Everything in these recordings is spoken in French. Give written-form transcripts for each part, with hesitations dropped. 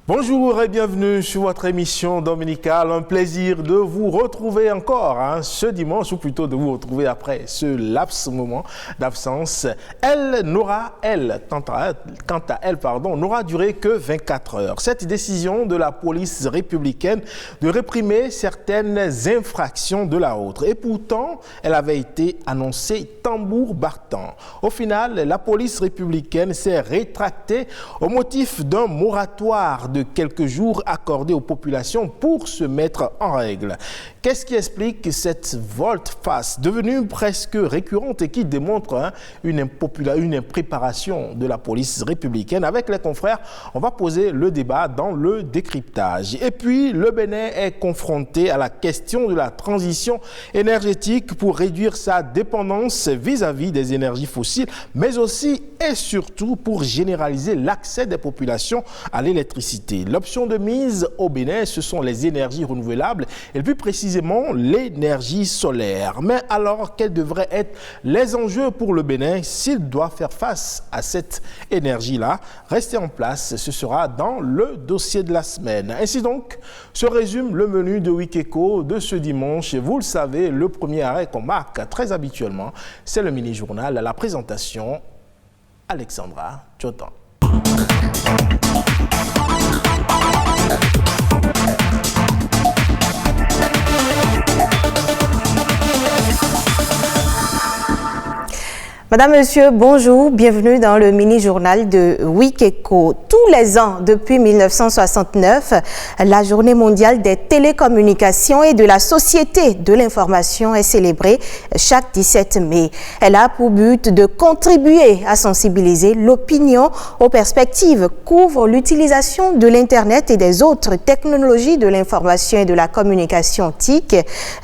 Bonjour et bienvenue sur votre émission dominicale. Un plaisir de vous retrouver encore ce dimanche, ou plutôt de vous retrouver après ce moment d'absence. Quant à elle, n'aura duré que 24 heures. Cette décision de la police républicaine de réprimer certaines infractions de la autre. Et pourtant, elle avait été annoncée tambour battant. Au final, la police républicaine s'est rétractée au motif d'un moratoire de quelques jours accordés aux populations pour se mettre en règle. Qu'est-ce qui explique cette volte-face devenue presque récurrente et qui démontre une impréparation de la police républicaine? Avec les confrères, on va poser le débat dans le décryptage. Et puis, le Bénin est confronté à la question de la transition énergétique pour réduire sa dépendance vis-à-vis des énergies fossiles, mais aussi et surtout pour généraliser l'accès des populations à l'électricité. L'option de mise au Bénin, ce sont les énergies renouvelables et plus précisément l'énergie solaire. Mais alors, quels devraient être les enjeux pour le Bénin s'il doit faire face à cette énergie-là? Restez en place, ce sera dans le dossier de la semaine. Ainsi donc, se résume le menu de Wikeko de ce dimanche. Vous le savez, le premier arrêt qu'on marque très habituellement, c'est le mini-journal à la présentation Alexandra Chotan. Madame, Monsieur, bonjour, bienvenue dans le mini-journal de Wikeko. Tous les ans, depuis 1969, la Journée mondiale des télécommunications et de la société de l'information est célébrée chaque 17 mai. Elle a pour but de contribuer à sensibiliser l'opinion aux perspectives qu'ouvre l'utilisation de l'Internet et des autres technologies de l'information et de la communication TIC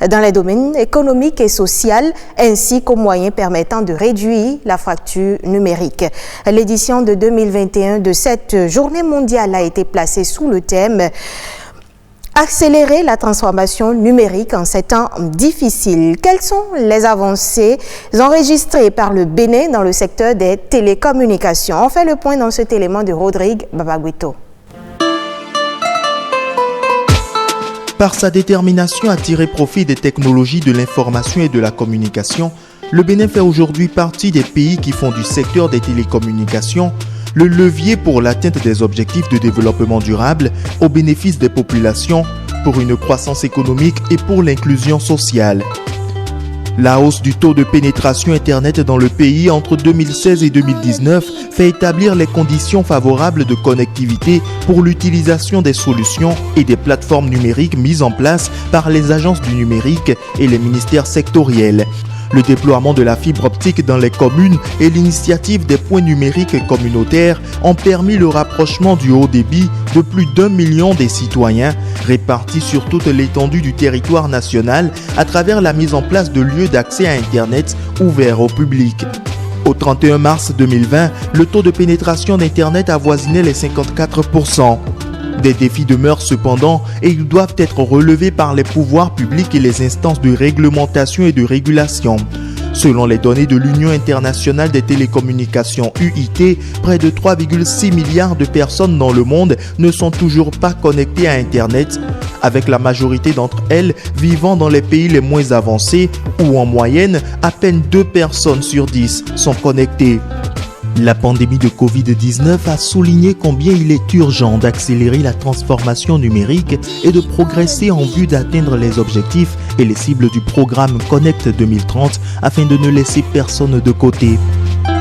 dans les domaines économiques et sociaux, ainsi qu'aux moyens permettant de réduire la fracture numérique. L'édition de 2021 de cette journée mondiale a été placée sous le thème « Accélérer la transformation numérique en ces temps difficiles ». Quelles sont les avancées enregistrées par le Bénin dans le secteur des télécommunications? On fait le point dans cet élément de Rodrigue Babaguito. Par sa détermination à tirer profit des technologies de l'information et de la communication, le Bénin fait aujourd'hui partie des pays qui font du secteur des télécommunications le levier pour l'atteinte des objectifs de développement durable au bénéfice des populations, pour une croissance économique et pour l'inclusion sociale. La hausse du taux de pénétration Internet dans le pays entre 2016 et 2019 fait établir les conditions favorables de connectivité pour l'utilisation des solutions et des plateformes numériques mises en place par les agences du numérique et les ministères sectoriels. Le déploiement de la fibre optique dans les communes et l'initiative des points numériques communautaires ont permis le rapprochement du haut débit de plus d'1 million des citoyens répartis sur toute l'étendue du territoire national à travers la mise en place de lieux d'accès à Internet ouverts au public. Au 31 mars 2020, le taux de pénétration d'Internet avoisinait les 54%. Des défis demeurent cependant et ils doivent être relevés par les pouvoirs publics et les instances de réglementation et de régulation. Selon les données de l'Union internationale des télécommunications UIT, près de 3,6 milliards de personnes dans le monde ne sont toujours pas connectées à Internet, avec la majorité d'entre elles vivant dans les pays les moins avancés où en moyenne, à peine 2 personnes sur 10 sont connectées. La pandémie de Covid-19 a souligné combien il est urgent d'accélérer la transformation numérique et de progresser en vue d'atteindre les objectifs et les cibles du programme Connect 2030 afin de ne laisser personne de côté.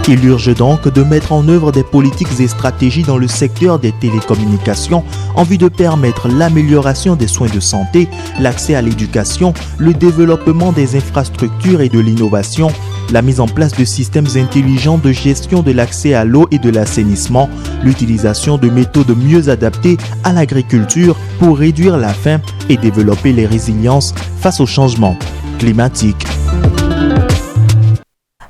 Il urge donc de mettre en œuvre des politiques et stratégies dans le secteur des télécommunications en vue de permettre l'amélioration des soins de santé, l'accès à l'éducation, le développement des infrastructures et de l'innovation, la mise en place de systèmes intelligents de gestion de l'accès à l'eau et de l'assainissement, l'utilisation de méthodes mieux adaptées à l'agriculture pour réduire la faim et développer les résiliences face au changement climatique.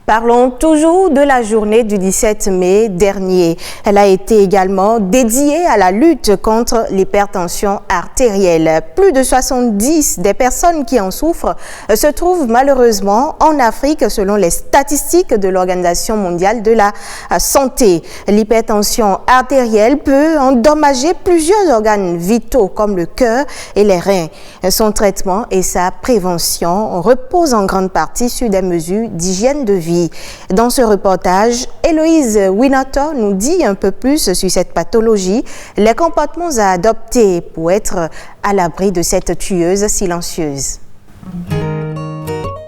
Parlons toujours de la journée du 17 mai dernier. Elle a été également dédiée à la lutte contre l'hypertension artérielle. Plus de 70 des personnes qui en souffrent se trouvent malheureusement en Afrique selon les statistiques de l'Organisation mondiale de la santé. L'hypertension artérielle peut endommager plusieurs organes vitaux comme le cœur et les reins. Son traitement et sa prévention reposent en grande partie sur des mesures d'hygiène de vie. Dans ce reportage, Héloïse Winotor nous dit un peu plus sur cette pathologie, les comportements à adopter pour être à l'abri de cette tueuse silencieuse.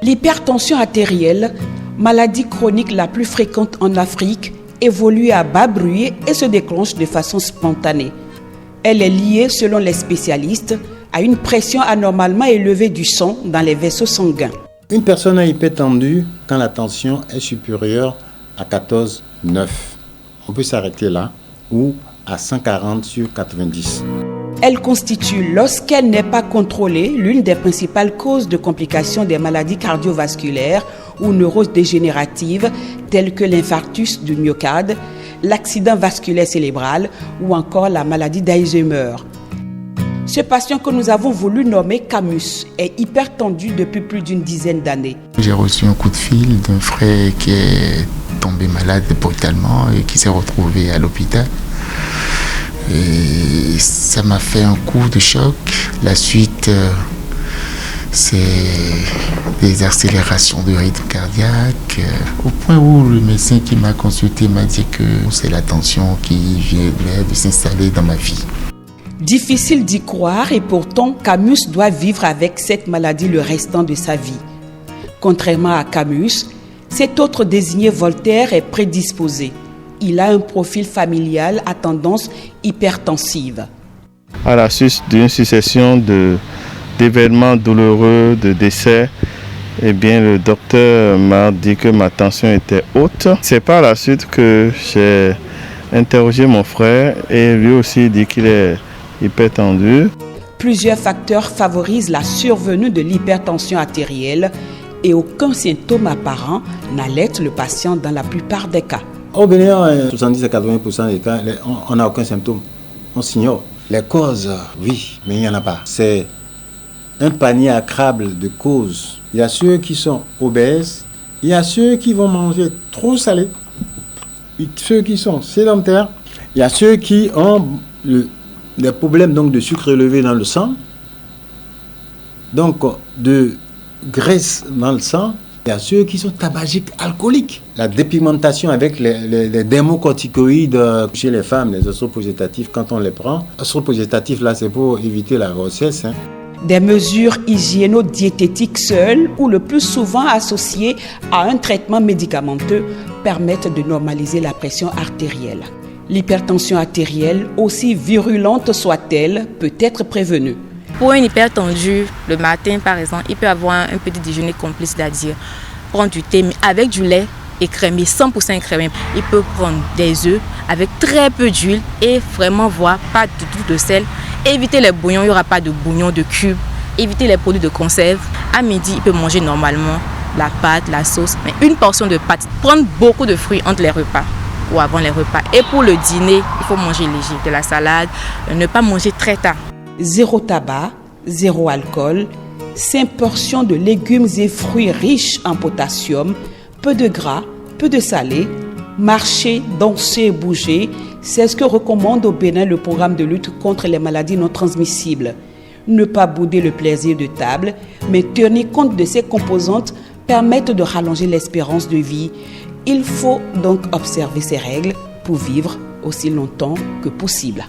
L'hypertension artérielle, maladie chronique la plus fréquente en Afrique, évolue à bas bruit et se déclenche de façon spontanée. Elle est liée, selon les spécialistes, à une pression anormalement élevée du sang dans les vaisseaux sanguins. Une personne est hypertendue quand la tension est supérieure à 14,9. On peut s'arrêter là ou à 140 sur 90. Elle constitue, lorsqu'elle n'est pas contrôlée, l'une des principales causes de complications des maladies cardiovasculaires ou neurodégénératives telles que l'infarctus du myocarde, l'accident vasculaire cérébral ou encore la maladie d'Alzheimer. Ce patient que nous avons voulu nommer Camus est hypertendu depuis plus d'une dizaine d'années. J'ai reçu un coup de fil d'un frère qui est tombé malade brutalement et qui s'est retrouvé à l'hôpital. Et ça m'a fait un coup de choc. La suite, c'est des accélérations de rythme cardiaque, au point où le médecin qui m'a consulté m'a dit que c'est la tension qui vient de s'installer dans ma vie. Difficile d'y croire et pourtant Camus doit vivre avec cette maladie le restant de sa vie. Contrairement à Camus, cet autre désigné Voltaire est prédisposé. Il a un profil familial à tendance hypertensive. À la suite d'une succession d'événements douloureux, de décès, eh bien, le docteur m'a dit que ma tension était haute. C'est par la suite que j'ai interrogé mon frère et lui aussi dit qu'il est hypertendu. Plusieurs facteurs favorisent la survenue de l'hypertension artérielle et aucun symptôme apparent n'alerte le patient dans la plupart des cas. Au Bénin, 70 à 80% des cas, on n'a aucun symptôme. On s'ignore. Les causes, oui, mais il n'y en a pas. C'est un panier à crabe de causes. Il y a ceux qui sont obèses, il y a ceux qui vont manger trop salé, ceux qui sont sédentaires, il y a ceux qui ont des problèmes donc, de sucre élevé dans le sang, donc de graisse dans le sang. Il y a ceux qui sont tabagiques alcooliques. La dépigmentation avec les dermocorticoïdes chez les femmes, les oestroprogestatifs, quand on les prend. Oestroprogestatifs, là, c'est pour éviter la grossesse. Des mesures hygiéno-diététiques seules ou le plus souvent associées à un traitement médicamenteux permettent de normaliser la pression artérielle. L'hypertension artérielle, aussi virulente soit-elle, peut être prévenue. Pour un hypertendu, le matin par exemple, il peut avoir un petit déjeuner complice, c'est-à-dire prendre du thé avec du lait écrémé, 100% écrémé. Il peut prendre des œufs avec très peu d'huile et vraiment voir pas du tout de sel. Éviter les bouillons, il n'y aura pas de bouillon de cubes. Éviter les produits de conserve. À midi, il peut manger normalement la pâte, la sauce, mais une portion de pâte. Prendre beaucoup de fruits entre les repas ou avant les repas. Et pour le dîner, il faut manger léger, de la salade, ne pas manger très tard. Zéro tabac, zéro alcool, 5 portions de légumes et fruits riches en potassium, peu de gras, peu de salé, marcher, danser, bouger, c'est ce que recommande au Bénin le programme de lutte contre les maladies non transmissibles. Ne pas bouder le plaisir de table, mais tenir compte de ces composantes permettent de rallonger l'espérance de vie. Il faut donc observer ces règles pour vivre aussi longtemps que possible.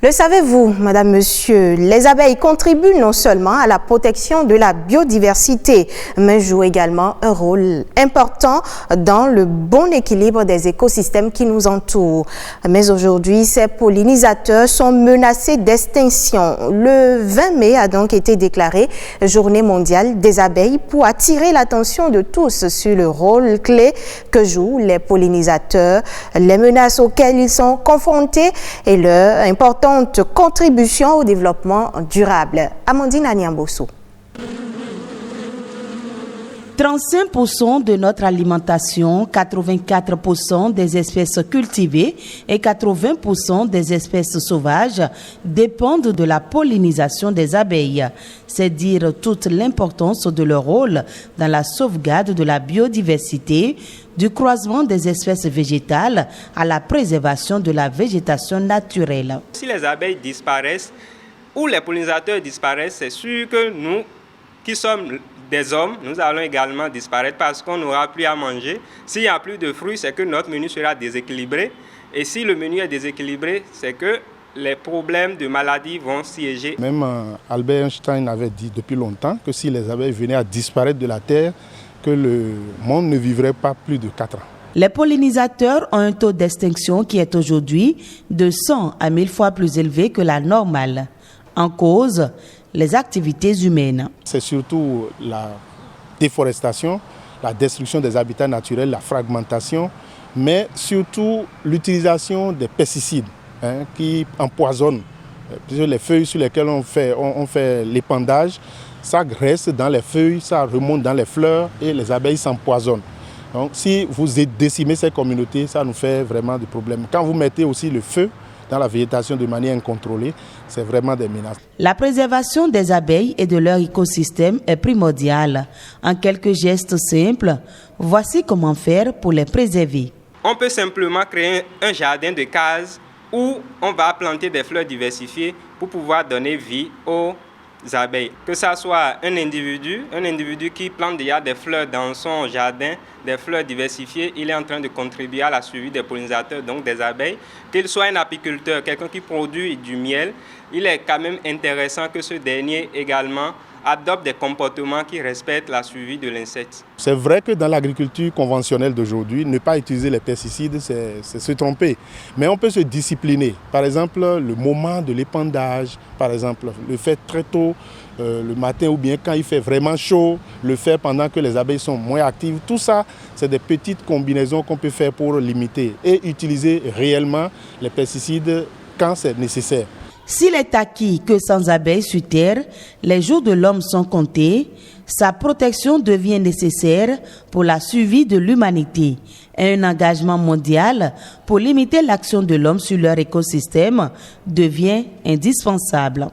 Le savez-vous, madame, monsieur, les abeilles contribuent non seulement à la protection de la biodiversité, mais jouent également un rôle important dans le bon équilibre des écosystèmes qui nous entourent. Mais aujourd'hui, ces pollinisateurs sont menacés d'extinction. Le 20 mai a donc été déclaré Journée mondiale des abeilles pour attirer l'attention de tous sur le rôle clé que jouent les pollinisateurs, les menaces auxquelles ils sont confrontés et leur importance contribution au développement durable. Amandine Anyamboso. 35% de notre alimentation, 84% des espèces cultivées et 80% des espèces sauvages dépendent de la pollinisation des abeilles. C'est dire toute l'importance de leur rôle dans la sauvegarde de la biodiversité, du croisement des espèces végétales à la préservation de la végétation naturelle. Si les abeilles disparaissent ou les pollinisateurs disparaissent, c'est sûr que nous, qui sommes des hommes, nous allons également disparaître parce qu'on n'aura plus à manger. S'il n'y a plus de fruits, c'est que notre menu sera déséquilibré. Et si le menu est déséquilibré, c'est que les problèmes de maladies vont siéger. Même Albert Einstein avait dit depuis longtemps que si les abeilles venaient à disparaître de la Terre, que le monde ne vivrait pas plus de 4 ans. Les pollinisateurs ont un taux d'extinction qui est aujourd'hui de 100 à 1000 fois plus élevé que la normale. En cause, les activités humaines. C'est surtout la déforestation, la destruction des habitats naturels, la fragmentation, mais surtout l'utilisation des pesticides qui empoisonnent. Les feuilles sur lesquelles on fait l'épandage, ça graisse dans les feuilles, ça remonte dans les fleurs et les abeilles s'empoisonnent. Donc si vous décimez ces communautés, ça nous fait vraiment des problèmes. Quand vous mettez aussi le feu dans la végétation de manière incontrôlée, c'est vraiment des menaces. La préservation des abeilles et de leur écosystème est primordiale. En quelques gestes simples, voici comment faire pour les préserver. On peut simplement créer un jardin de cases où on va planter des fleurs diversifiées pour pouvoir donner vie aux abeilles. Que ce soit un individu qui plante déjà des fleurs dans son jardin, des fleurs diversifiées, il est en train de contribuer à la survie des pollinisateurs, donc des abeilles. Qu'il soit un apiculteur, quelqu'un qui produit du miel, il est quand même intéressant que ce dernier également adopte des comportements qui respectent la survie de l'insecte. C'est vrai que dans l'agriculture conventionnelle d'aujourd'hui, ne pas utiliser les pesticides, c'est se tromper. Mais on peut se discipliner. Par exemple, le moment de l'épandage, par exemple, le faire très tôt, le matin ou bien quand il fait vraiment chaud, le faire pendant que les abeilles sont moins actives. Tout ça, c'est des petites combinaisons qu'on peut faire pour limiter et utiliser réellement les pesticides quand c'est nécessaire. S'il est acquis que sans abeilles sur Terre, les jours de l'homme sont comptés, sa protection devient nécessaire pour la survie de l'humanité. Un engagement mondial pour limiter l'action de l'homme sur leur écosystème devient indispensable.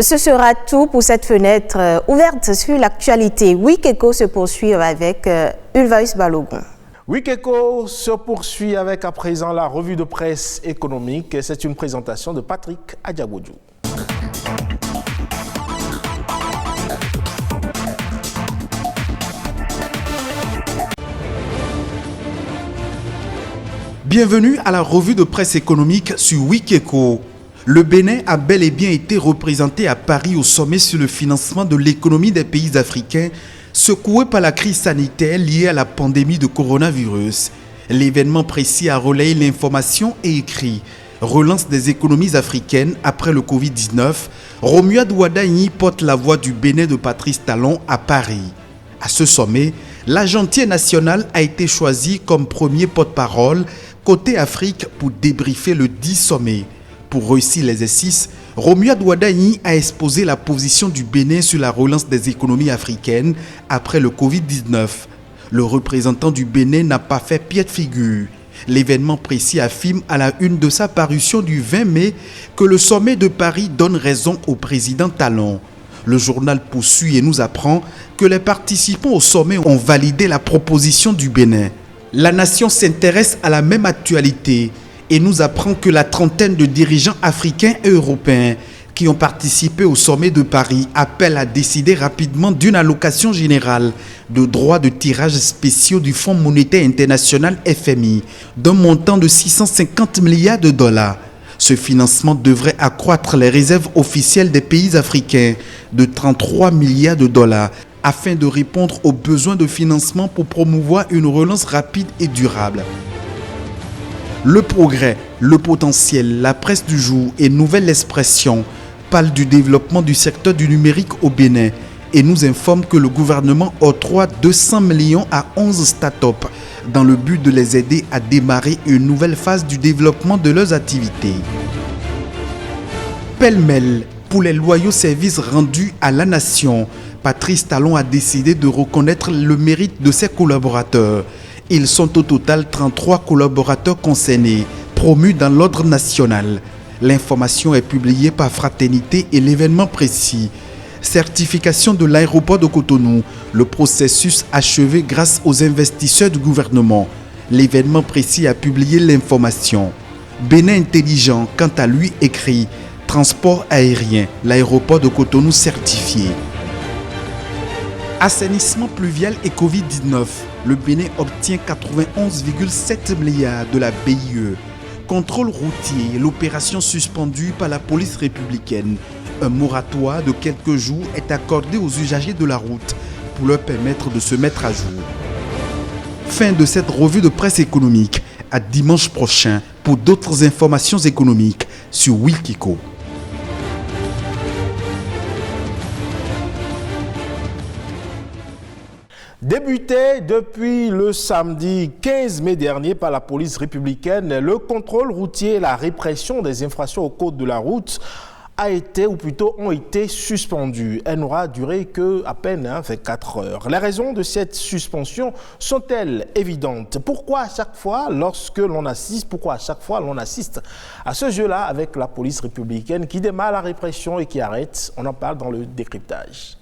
Ce sera tout pour cette fenêtre ouverte sur l'actualité. Wikeco se poursuit avec Ulvaeus Balogun. Wikeco se poursuit avec à présent la revue de presse économique. C'est une présentation de Patrick Adjagodjou. Bienvenue à la revue de presse économique sur Wikeco. Le Bénin a bel et bien été représenté à Paris au sommet sur le financement de l'économie des pays africains, secoué par la crise sanitaire liée à la pandémie de coronavirus. L'événement précis a relayé l'information et écrit « Relance des économies africaines après le Covid-19 ». Romuald Wadagni porte la voix du Bénin de Patrice Talon à Paris. À ce sommet, l'agentier national a été choisi comme premier porte-parole côté Afrique pour débriefer le 10 sommet. Pour réussir l'exercice, Romuald Wadagni a exposé la position du Bénin sur la relance des économies africaines après le Covid-19. Le représentant du Bénin n'a pas fait pied de figure. L'événement précis affirme à la une de sa parution du 20 mai que le sommet de Paris donne raison au président Talon. Le journal poursuit et nous apprend que les participants au sommet ont validé la proposition du Bénin. La nation s'intéresse à la même actualité et nous apprend que la trentaine de dirigeants africains et européens qui ont participé au sommet de Paris appellent à décider rapidement d'une allocation générale de droits de tirage spéciaux du Fonds monétaire international FMI d'un montant de 650 milliards de dollars. Ce financement devrait accroître les réserves officielles des pays africains de 33 milliards de dollars afin de répondre aux besoins de financement pour promouvoir une relance rapide et durable. Le progrès, le potentiel, la presse du jour et Nouvelle Expression parlent du développement du secteur du numérique au Bénin et nous informent que le gouvernement octroie 200 millions à 11 start-up dans le but de les aider à démarrer une nouvelle phase du développement de leurs activités. Pêle-mêle, pour les loyaux services rendus à la nation Patrice Talon a décidé de reconnaître le mérite de ses collaborateurs. Ils sont au total 33 collaborateurs concernés, promus dans l'ordre national. L'information est publiée par Fraternité et l'événement précis. Certification de l'aéroport de Cotonou, le processus achevé grâce aux investisseurs du gouvernement. L'événement précis a publié l'information. Bénin Intelligent, quant à lui, écrit « Transport aérien, l'aéroport de Cotonou certifié ». Assainissement pluvial et Covid-19, le Bénin obtient 91,7 milliards de la BIE. Contrôle routier, l'opération suspendue par la police républicaine. Un moratoire de quelques jours est accordé aux usagers de la route pour leur permettre de se mettre à jour. Fin de cette revue de presse économique. À dimanche prochain pour d'autres informations économiques sur Wikiko. Débuté depuis le samedi 15 mai dernier par la police républicaine, le contrôle routier et la répression des infractions au code de la route ont été suspendus. Elle n'aura duré qu'à peine 24 heures. Les raisons de cette suspension sont-elles évidentes? Pourquoi à chaque fois l'on assiste à ce jeu-là avec la police républicaine qui démarre la répression et qui arrête? On en parle dans le décryptage.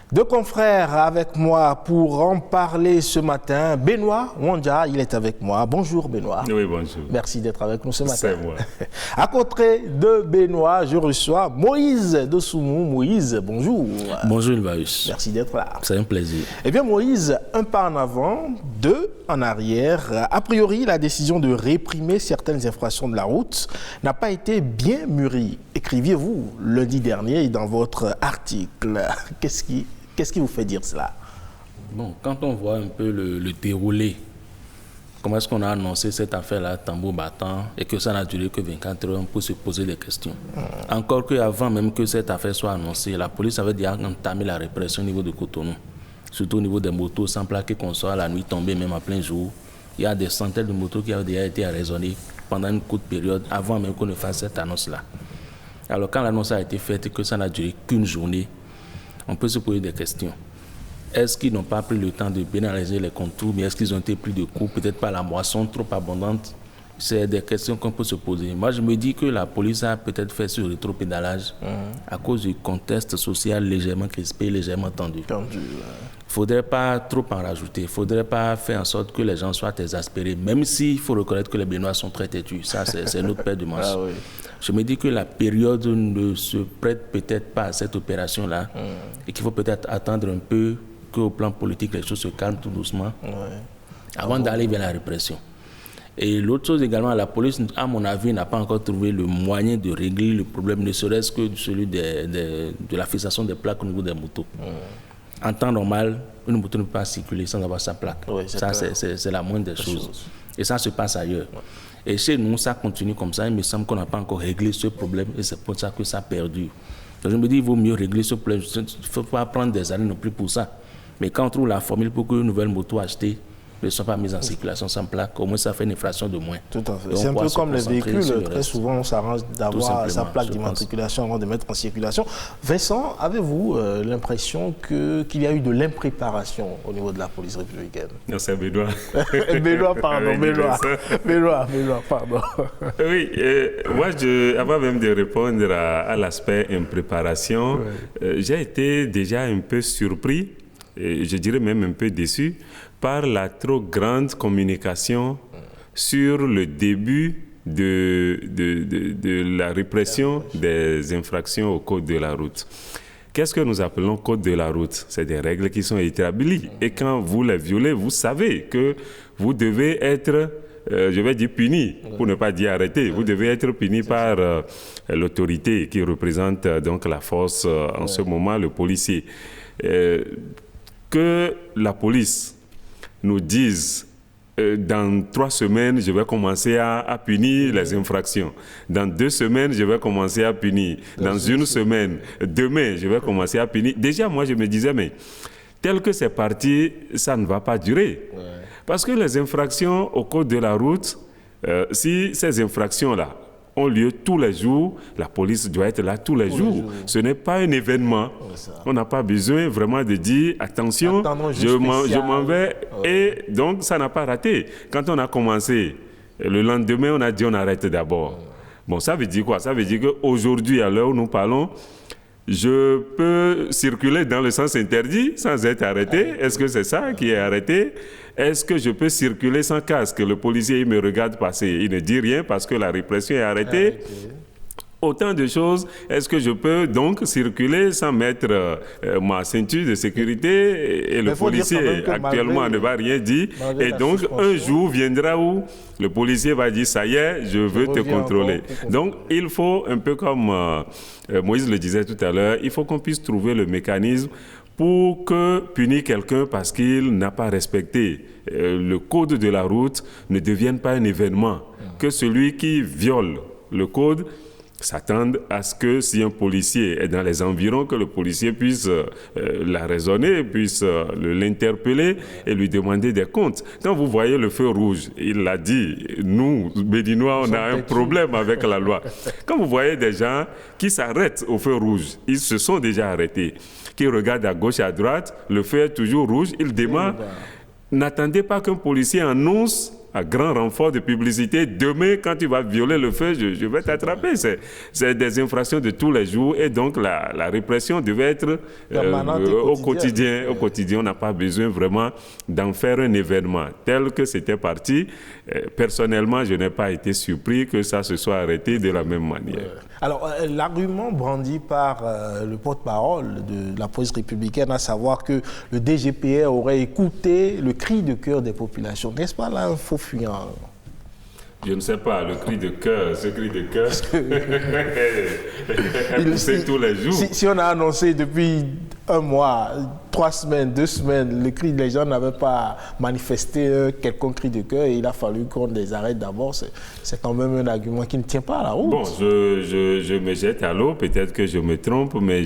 Deux confrères avec moi pour en parler ce matin. Benoît Wandja, il est avec moi. Bonjour Benoît. Oui, bonjour. Merci d'être avec nous ce matin. C'est moi. À côté de Benoît, je reçois Moïse de Soumou. Moïse, bonjour. Bonjour Ilvaïus. Merci d'être là. C'est un plaisir. Eh bien Moïse, un pas en avant, deux en arrière. A priori, la décision de réprimer certaines infractions de la route n'a pas été bien mûrie. Écriviez-vous lundi dernier dans votre article. Qu'est-ce qui vous fait dire cela? Bon, quand on voit un peu le déroulé, comment est-ce qu'on a annoncé cette affaire-là, tambour battant, et que ça n'a duré que 24 heures, on peut se poser des questions. Encore qu'avant même que cette affaire soit annoncée, la police avait déjà entamé la répression au niveau de Cotonou, surtout au niveau des motos sans plaque qu'on soit à la nuit tombée, même en plein jour. Il y a des centaines de motos qui avaient déjà été arraisonnées pendant une courte période, avant même qu'on ne fasse cette annonce-là. Alors quand l'annonce a été faite et que ça n'a duré qu'une journée, on peut se poser des questions. Est-ce qu'ils n'ont pas pris le temps de bien analyser les contours, mais est-ce qu'ils ont été pris de court, peut-être pas la moisson trop abondante? C'est des questions qu'on peut se poser. Moi, je me dis que la police a peut-être fait ce rétropédalage à cause du contexte social légèrement crispé, légèrement tendu. Il ne faudrait pas trop en rajouter. Il ne faudrait pas faire en sorte que les gens soient exaspérés, même s'il faut reconnaître que les Béninois sont très têtus. Ça, c'est notre paire de manches. Ah, oui. Je me dis que la période ne se prête peut-être pas à cette opération-là et qu'il faut peut-être attendre un peu qu'au plan politique, les choses se calment tout doucement avant d'aller vers la répression. Et l'autre chose également, la police, à mon avis, n'a pas encore trouvé le moyen de régler le problème, ne serait-ce que celui de la fixation des plaques au niveau des motos. En temps normal, une moto ne peut pas circuler sans avoir sa plaque. Oui, ça, c'est la moindre des choses. Et ça se passe ailleurs. Et chez nous, ça continue comme ça. Il me semble qu'on n'a pas encore réglé ce problème et c'est pour ça que ça perdure. Donc je me dis, il vaut mieux régler ce problème. Il ne faut pas prendre des années non plus pour ça. Mais quand on trouve la formule pour qu'une nouvelle moto achetée ne soit pas mise en circulation sans plaque, au moins ça fait une infraction de moins. Tout à fait. C'est un peu comme les véhicules. Très souvent, on s'arrange d'avoir sa plaque d'immatriculation avant de mettre en circulation. Vincent, avez-vous l'impression qu'il y a eu de l'impréparation au niveau de la police républicaine? Non, c'est Benoît. Benoît, pardon. Benoît, pardon. Oui, moi, avant même de répondre à l'aspect impréparation, j'ai été déjà un peu surpris, et je dirais même un peu déçu, par la trop grande communication sur le début de la répression des infractions au code de la route. Qu'est-ce que nous appelons code de la route? C'est des règles qui sont établies. Et quand vous les violez, vous savez que vous devez être, je vais dire puni, pour ne pas dire arrêté. Vous devez être puni par l'autorité qui représente donc la force, en ce moment, le policier. Que la police nous dise dans 3 semaines, je vais commencer à punir les infractions. Dans 2 semaines, je vais commencer à punir. Dans 1 semaine, demain, je vais commencer à punir. Déjà, moi, je me disais, mais Tel que c'est parti, ça ne va pas durer. Ouais. Parce que les infractions au code de la route, si ces infractions-là ont lieu tous les jours, la police doit être là tous les jours. Ce n'est pas un événement. On n'a pas besoin vraiment de dire attention, je m'en vais. Et donc, ça n'a pas raté. Quand on a commencé, le lendemain, on a dit on arrête d'abord. Bon, ça veut dire quoi? Ça veut dire qu'aujourd'hui, à l'heure où nous parlons, je peux circuler dans le sens interdit sans être arrêté. Est-ce que c'est ça qui est arrêté? Est-ce que je peux circuler sans casque? Le policier, il me regarde passer. Il ne dit rien parce que la répression est arrêtée. Autant de choses. Est-ce que je peux donc circuler sans mettre ma ceinture de sécurité? Et le policier, actuellement, ne va rien dire. Et donc, un jour viendra où le policier va dire, ça y est, je veux te contrôler. Donc, il faut, un peu comme Moïse le disait tout à l'heure, il faut qu'on puisse trouver le mécanisme pour que punir quelqu'un parce qu'il n'a pas respecté le code de la route ne devienne pas un événement. Que celui qui viole le code s'attendent à ce que si un policier est dans les environs, que le policier puisse la raisonner, puisse l'interpeller et lui demander des comptes. Quand vous voyez le feu rouge, il l'a dit, nous, Béninois, on a un problème avec la loi. Quand vous voyez des gens qui s'arrêtent au feu rouge, ils se sont déjà arrêtés, qui regardent à gauche et à droite, le feu est toujours rouge, ils démarrent. N'attendez pas qu'un policier annonce à grand renfort de publicité, demain, quand tu vas violer le feu, je vais t'attraper. C'est des infractions de tous les jours et donc la répression devait être au quotidien. Au quotidien, on n'a pas besoin vraiment d'en faire un événement. Tel que c'était parti, personnellement, je n'ai pas été surpris que ça se soit arrêté de la même manière. Alors, l'argument brandi par le porte-parole de la police républicaine, à savoir que le DGPR aurait écouté le cri de cœur des populations, n'est-ce pas là un faux fuyant? Je ne sais pas, le cri de cœur, ce cri de cœur, c'est tous les jours. Si on a annoncé depuis un mois, 3 semaines, 2 semaines, le cri, les gens n'avaient pas manifesté quelconque cri de cœur et il a fallu qu'on les arrête d'abord, c'est quand même un argument qui ne tient pas à la route. Bon, je me jette à l'eau, peut-être que je me trompe, mais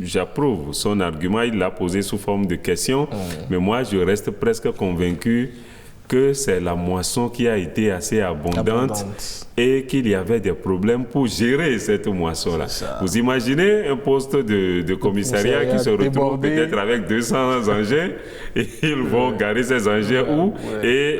j'approuve son argument, il l'a posé sous forme de question, mais moi je reste presque convaincu que c'est la moisson qui a été assez abondante et qu'il y avait des problèmes pour gérer cette moisson-là. Vous imaginez un poste de commissariat qui se retrouve peut-être avec 200 engins et ils vont garer ces engins où et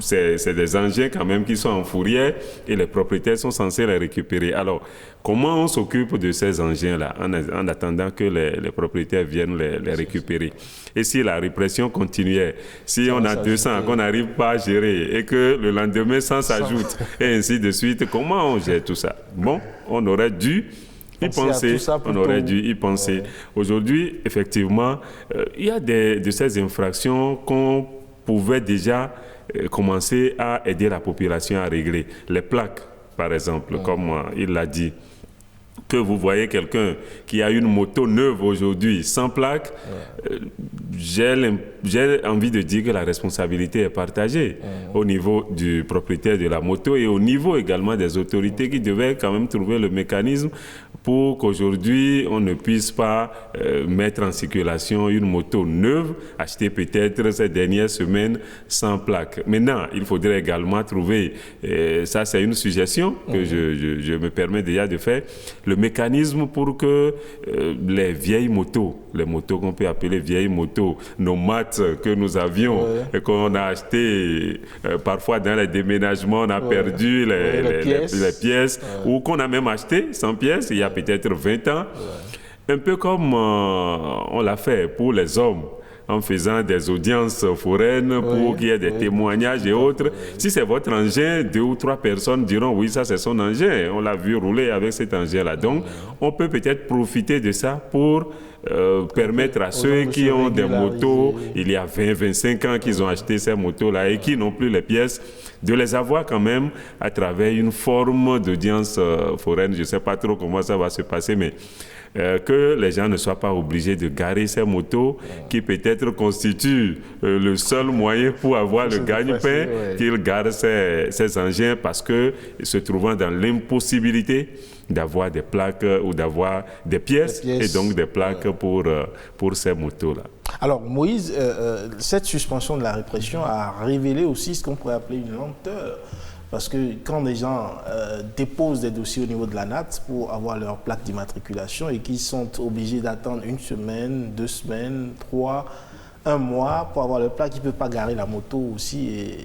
c'est des engins quand même qui sont en fourrière et les propriétaires sont censés les récupérer. Alors, comment on s'occupe de ces engins-là en attendant que les propriétaires viennent les récupérer? Et si la répression continuait, si on a 200 qu'on n'arrive pas à gérer et que le lendemain 100 s'ajoute et ainsi de suite, comment on gère tout ça? Bon, on aurait dû y penser. On aurait dû y penser. Aujourd'hui, effectivement, il y a de ces infractions qu'on pouvait déjà commencer à aider la population à régler. Les plaques, par exemple, comme il l'a dit, que vous voyez quelqu'un qui a une moto neuve aujourd'hui sans plaque, j'ai envie de dire que la responsabilité est partagée au niveau du propriétaire de la moto et au niveau également des autorités qui devaient quand même trouver le mécanisme pour qu'aujourd'hui on ne puisse pas mettre en circulation une moto neuve achetée peut-être ces dernières semaines sans plaque. Maintenant, il faudrait également trouver, ça c'est une suggestion que je me permets déjà de faire, le mécanisme pour que les vieilles motos, les motos qu'on peut appeler vieilles motos, nos maths que nous avions et qu'on a acheté parfois dans les déménagements, on a perdu les pièces ou qu'on a même acheté sans pièces il y a peut-être 20 ans. Un peu comme on l'a fait pour les hommes, en faisant des audiences foraines pour qu'il y ait des témoignages et autres. Si c'est votre engin, 2 ou 3 personnes diront oui, ça c'est son engin, on l'a vu rouler avec cet engin-là. Donc, on peut peut-être profiter de ça pour permettre à ceux qui ont des motos, il y a 20-25 ans qu'ils ont acheté ces motos-là et qui n'ont plus les pièces, de les avoir quand même à travers une forme d'audience foraine. Je ne sais pas trop comment ça va se passer, mais que les gens ne soient pas obligés de garer ces motos qui peut-être constituent le seul moyen pour avoir le gagne-pain, qu'ils garent ces engins parce que se trouvant dans l'impossibilité d'avoir des plaques ou d'avoir des pièces et donc des plaques pour ces motos-là. Alors Moïse, cette suspension de la répression a révélé aussi ce qu'on pourrait appeler une lenteur. Parce que quand les gens déposent des dossiers au niveau de la NAT pour avoir leur plaque d'immatriculation et qu'ils sont obligés d'attendre 1 semaine, 2 semaines, 3, 1 mois pour avoir leur plaque, ils ne peuvent pas garer la moto aussi et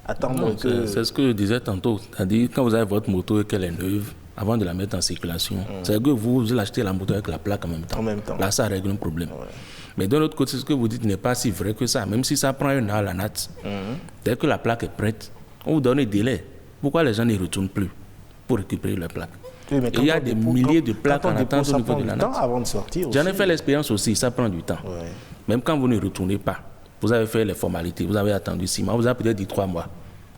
attendre que... C'est ce que je disais tantôt. C'est-à-dire, quand vous avez votre moto et qu'elle est neuve, avant de la mettre en circulation, c'est que vous achetez la moto avec la plaque en même temps. Là, ça règle un problème. Ouais. Mais de l'autre côté, ce que vous dites n'est pas si vrai que ça. Même si ça prend 1 an à la NAT, dès que la plaque est prête, on vous donne un délai. Pourquoi les gens n'y retournent plus pour récupérer leur plaque? Oui, il y a des milliers de plaques en attente au niveau de la NAT. Avant de sortir. J'en ai fait l'expérience aussi, ça prend du temps. Ouais. Même quand vous ne retournez pas, vous avez fait les formalités, vous avez attendu 6 mois, vous avez peut-être dit 3 mois.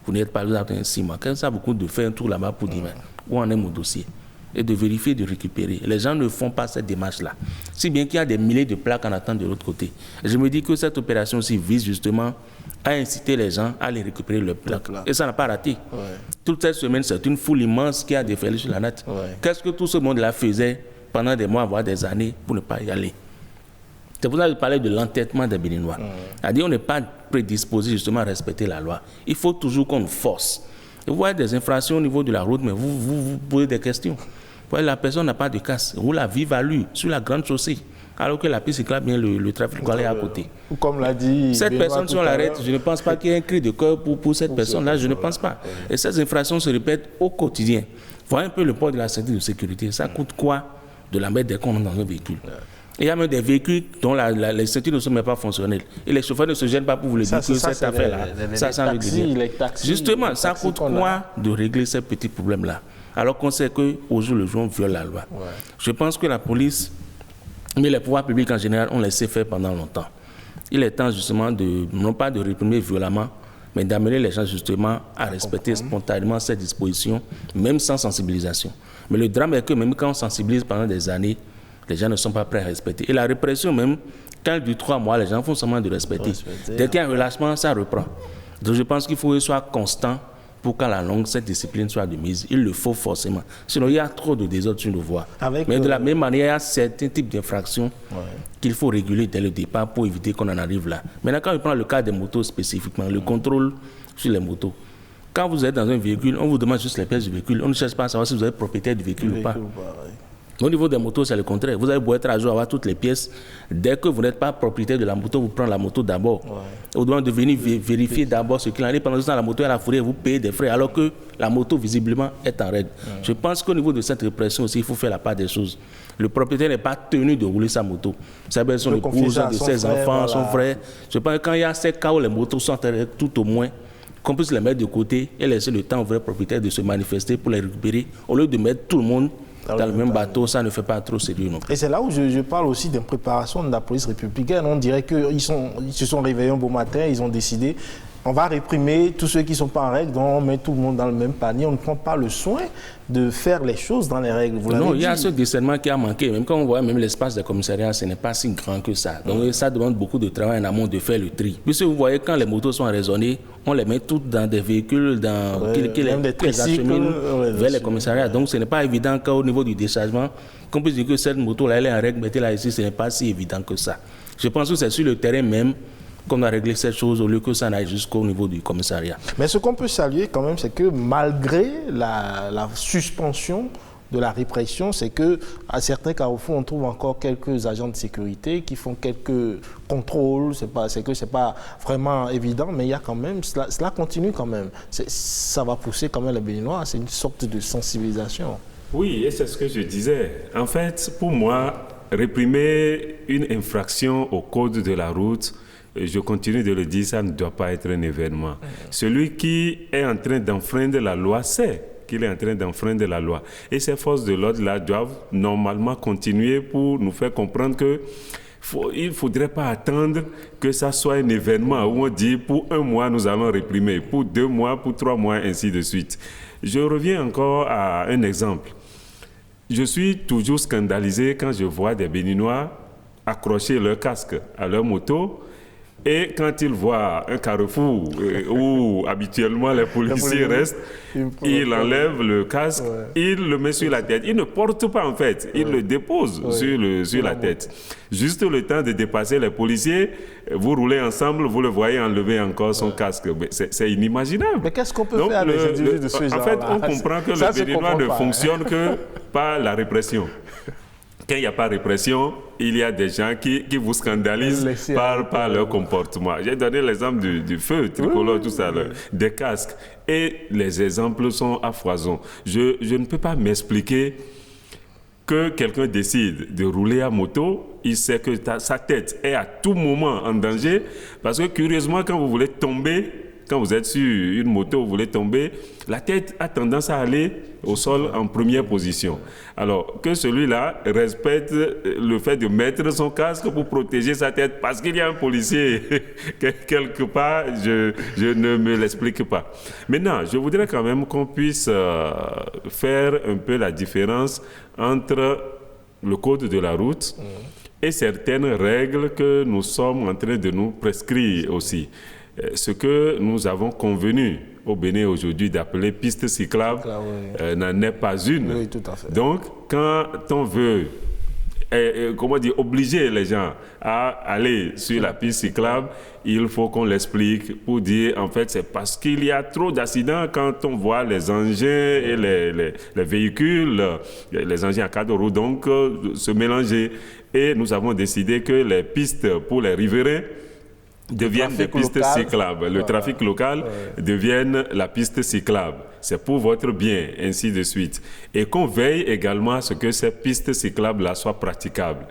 Vous n'êtes pas, vous avez attendu 6 mois. Quand ça a beaucoup de faire un tour là-bas pour dire où en est mon dossier et de vérifier, de récupérer. Les gens ne font pas cette démarche-là. Si bien qu'il y a des milliers de plaques en attente de l'autre côté. Et je me dis que cette opération aussi vise justement à inciter les gens à aller récupérer leurs plaques. Et ça n'a pas raté. Ouais. Toute cette semaine, c'est une foule immense qui a déferlé sur la NAT. Ouais. Qu'est-ce que tout ce monde-là faisait pendant des mois, voire des années, pour ne pas y aller? C'est pour ça que je parlais de l'entêtement des Béninois. C'est-à-dire on n'est pas prédisposé justement à respecter la loi. Il faut toujours qu'on force. Et vous voyez des infractions au niveau de la route, mais vous posez des questions. Vous voyez, la personne n'a pas de casse, roule à vive allure sur la grande chaussée, alors que la piste cyclable, bien le trafic est à côté. Comme l'a dit cette personne, si on l'arrête, je ne pense pas qu'il y ait un cri de cœur pour cette personne-là, je ne pense pas. Et ces infractions se répètent au quotidien. Voyez un peu le poids de la ceinture de sécurité. Ça coûte quoi de la mettre dès qu'on est dans un véhicule? Il y a même des véhicules dont les ceintures ne sont même pas fonctionnelles. Et les chauffeurs ne se gênent pas pour vous le dire que cette affaire-là, ça le dire. Justement, ça coûte quoi de régler ces petits problèmes-là? Alors qu'on sait qu'au jour le jour, on viole la loi. Ouais. Je pense que la police, mais les pouvoirs publics en général, ont laissé faire pendant longtemps. Il est temps justement non pas de réprimer violemment, mais d'amener les gens justement à respecter spontanément ces dispositions, même sans sensibilisation. Mais le drame est que même quand on sensibilise pendant des années, les gens ne sont pas prêts à respecter. Et la répression même, quand elle dure 3 mois, les gens font seulement de respecter. Dès qu'il y a un relâchement, ça reprend. Donc je pense qu'il faut qu'il soit constant pour qu'à la longue, cette discipline soit de mise. Il le faut forcément. Sinon, il y a trop de désordre sur nos voies. Mais de la même manière, il y a certains types d'infractions qu'il faut réguler dès le départ pour éviter qu'on en arrive là. Maintenant, quand on prend le cas des motos spécifiquement, le contrôle sur les motos, quand vous êtes dans un véhicule, on vous demande juste les pièces du véhicule. On ne cherche pas à savoir si vous êtes propriétaire du véhicule ou pas. Au niveau des motos, c'est le contraire. Vous avez beau être à jour, avoir toutes les pièces. Dès que vous n'êtes pas propriétaire de la moto, vous prenez la moto d'abord. Vous devez de venir vérifier d'abord ce qu'il en est. Pendant ce temps, la moto est à la fourrière, vous payez des frais, alors que la moto, visiblement, est en règle. Je pense qu'au niveau de cette répression aussi, il faut faire la part des choses. Le propriétaire n'est pas tenu de rouler sa moto. Ça veut dire son épouse, de ses enfants, son frère. Je pense que quand il y a ces cas où les motos sont tout au moins, qu'on puisse les mettre de côté et laisser le temps au vrai propriétaire de se manifester pour les récupérer, au lieu de mettre tout le monde dans le même bateau, ça ne fait pas trop sérieux non plus. Et c'est là où je parle aussi d'impréparation de la police républicaine. On dirait qu'ils se sont réveillés un beau matin, ils ont décidé, on va réprimer tous ceux qui ne sont pas en règle, donc on met tout le monde dans le même panier, on ne prend pas le soin de faire les choses dans les règles. Non, il y a ce discernement qui a manqué. Même quand on voit même l'espace des commissariats, ce n'est pas si grand que ça. Donc ça demande beaucoup de travail en amont de faire le tri. Puisque vous voyez, quand les motos sont raisonnées, on les met toutes dans des véhicules qui les acheminent vers les commissariats. Donc ce n'est pas évident qu'au niveau du déchargement, qu'on puisse dire que cette moto-là, elle est en règle, mettez-la ici, ce n'est pas si évident que ça. Je pense que c'est sur le terrain même qu'on a réglé cette chose au lieu que ça n'aille jusqu'au niveau du commissariat. Mais ce qu'on peut saluer quand même, c'est que malgré la suspension de la répression, c'est qu'à certains carrefours, on trouve encore quelques agents de sécurité qui font quelques contrôles. C'est que ce n'est pas vraiment évident, mais il y a quand même, cela continue quand même. Ça va pousser quand même les Béninois, c'est une sorte de sensibilisation. Oui, et c'est ce que je disais. En fait, pour moi, réprimer une infraction au code de la route, je continue de le dire, ça ne doit pas être un événement. Celui qui est en train d'enfreindre la loi sait qu'il est en train d'enfreindre la loi. Et ces forces de l'ordre-là doivent normalement continuer pour nous faire comprendre que il ne faudrait pas attendre que ça soit un événement où on dit pour 1 mois nous allons réprimer, pour 2 mois, pour 3 mois, ainsi de suite. Je reviens encore à un exemple. Je suis toujours scandalisé quand je vois des Béninois accrocher leur casque à leur moto Et quand il voit un carrefour où habituellement les policiers restent, il enlève le casque, il le met sur la tête. Il ne porte pas en fait, il le dépose sur la tête. Juste le temps de dépasser les policiers, vous roulez ensemble, vous le voyez enlever encore son casque. C'est inimaginable. Mais qu'est-ce qu'on peut faire avec les individus de ce genre-là? En fait, on comprend que le Béninois ne fonctionne que par la répression. Quand il n'y a pas de répression, il y a des gens qui vous scandalisent par leur comportement. J'ai donné l'exemple du feu tricolore, tout ça, des casques. Et les exemples sont à foison. Je ne peux pas m'expliquer que quelqu'un décide de rouler à moto, il sait que sa tête est à tout moment en danger. Parce que curieusement, quand vous voulez tomber, quand vous êtes sur une moto, vous voulez tomber, la tête a tendance à aller au sol en première position. Alors que celui-là respecte le fait de mettre son casque pour protéger sa tête parce qu'il y a un policier quelque part, je ne me l'explique pas. Maintenant, je voudrais quand même qu'on puisse faire un peu la différence entre le code de la route et certaines règles que nous sommes en train de nous prescrire aussi. Ce que nous avons convenu au Bénin aujourd'hui d'appeler piste cyclable n'en est pas une. Oui, tout à fait. Donc, quand on veut obliger les gens à aller sur la piste cyclable, il faut qu'on l'explique pour dire, en fait, c'est parce qu'il y a trop d'accidents quand on voit les engins et les véhicules, les engins à quatre roues, donc, se mélanger. Et nous avons décidé que les pistes pour les riverains deviennent des pistes cyclables. Le trafic local devienne la piste cyclable. C'est pour votre bien, ainsi de suite. Et qu'on veille également à ce que ces pistes cyclables-là soient praticables.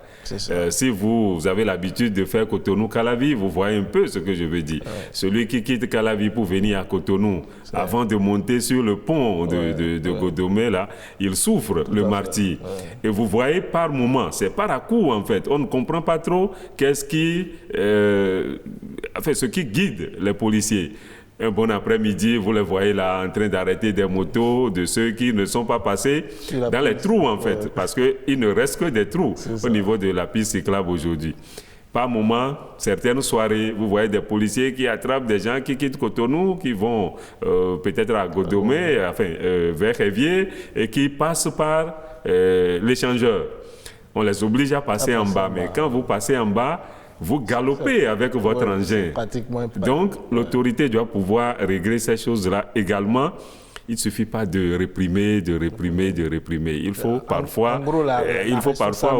Si vous avez l'habitude de faire Cotonou-Calavi, vous voyez un peu ce que je veux dire. Celui qui quitte Calavi pour venir à Cotonou, avant de monter sur le pont de Godomé, là, il souffre le martyre. Et vous voyez par moment, c'est par à coup en fait, on ne comprend pas trop ce qui guide les policiers. Un bon après-midi, vous les voyez là en train d'arrêter des motos de ceux qui ne sont pas passés dans les trous en fait, parce qu'il ne reste que des trous au niveau de la piste cyclable aujourd'hui. Par moment, certaines soirées, vous voyez des policiers qui attrapent des gens qui quittent Cotonou, qui vont peut-être à Godomé, vers Révier, et qui passent par l'échangeur. On les oblige à passer en bas, mais quand vous passez en bas, vous galopez avec votre engin. Donc, l'autorité doit pouvoir régler ces choses-là également. Il ne suffit pas de réprimer. Il faut parfois,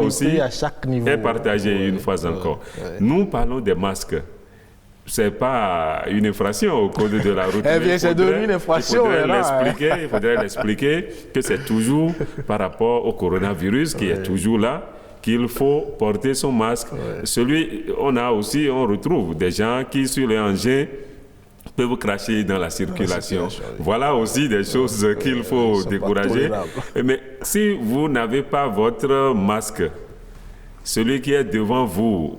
aussi à chaque niveau, partager une fois encore. Nous parlons des masques. Ce n'est pas une infraction au code de la route. Eh bien, c'est devenu une infraction. Il faudrait l'expliquer que c'est toujours par rapport au coronavirus qui est toujours là, qu'il faut porter son masque. On retrouve des gens qui, sur les engins, peuvent cracher dans la circulation. Voilà aussi des choses qu'il faut décourager. Mais si vous n'avez pas votre masque, celui qui est devant vous,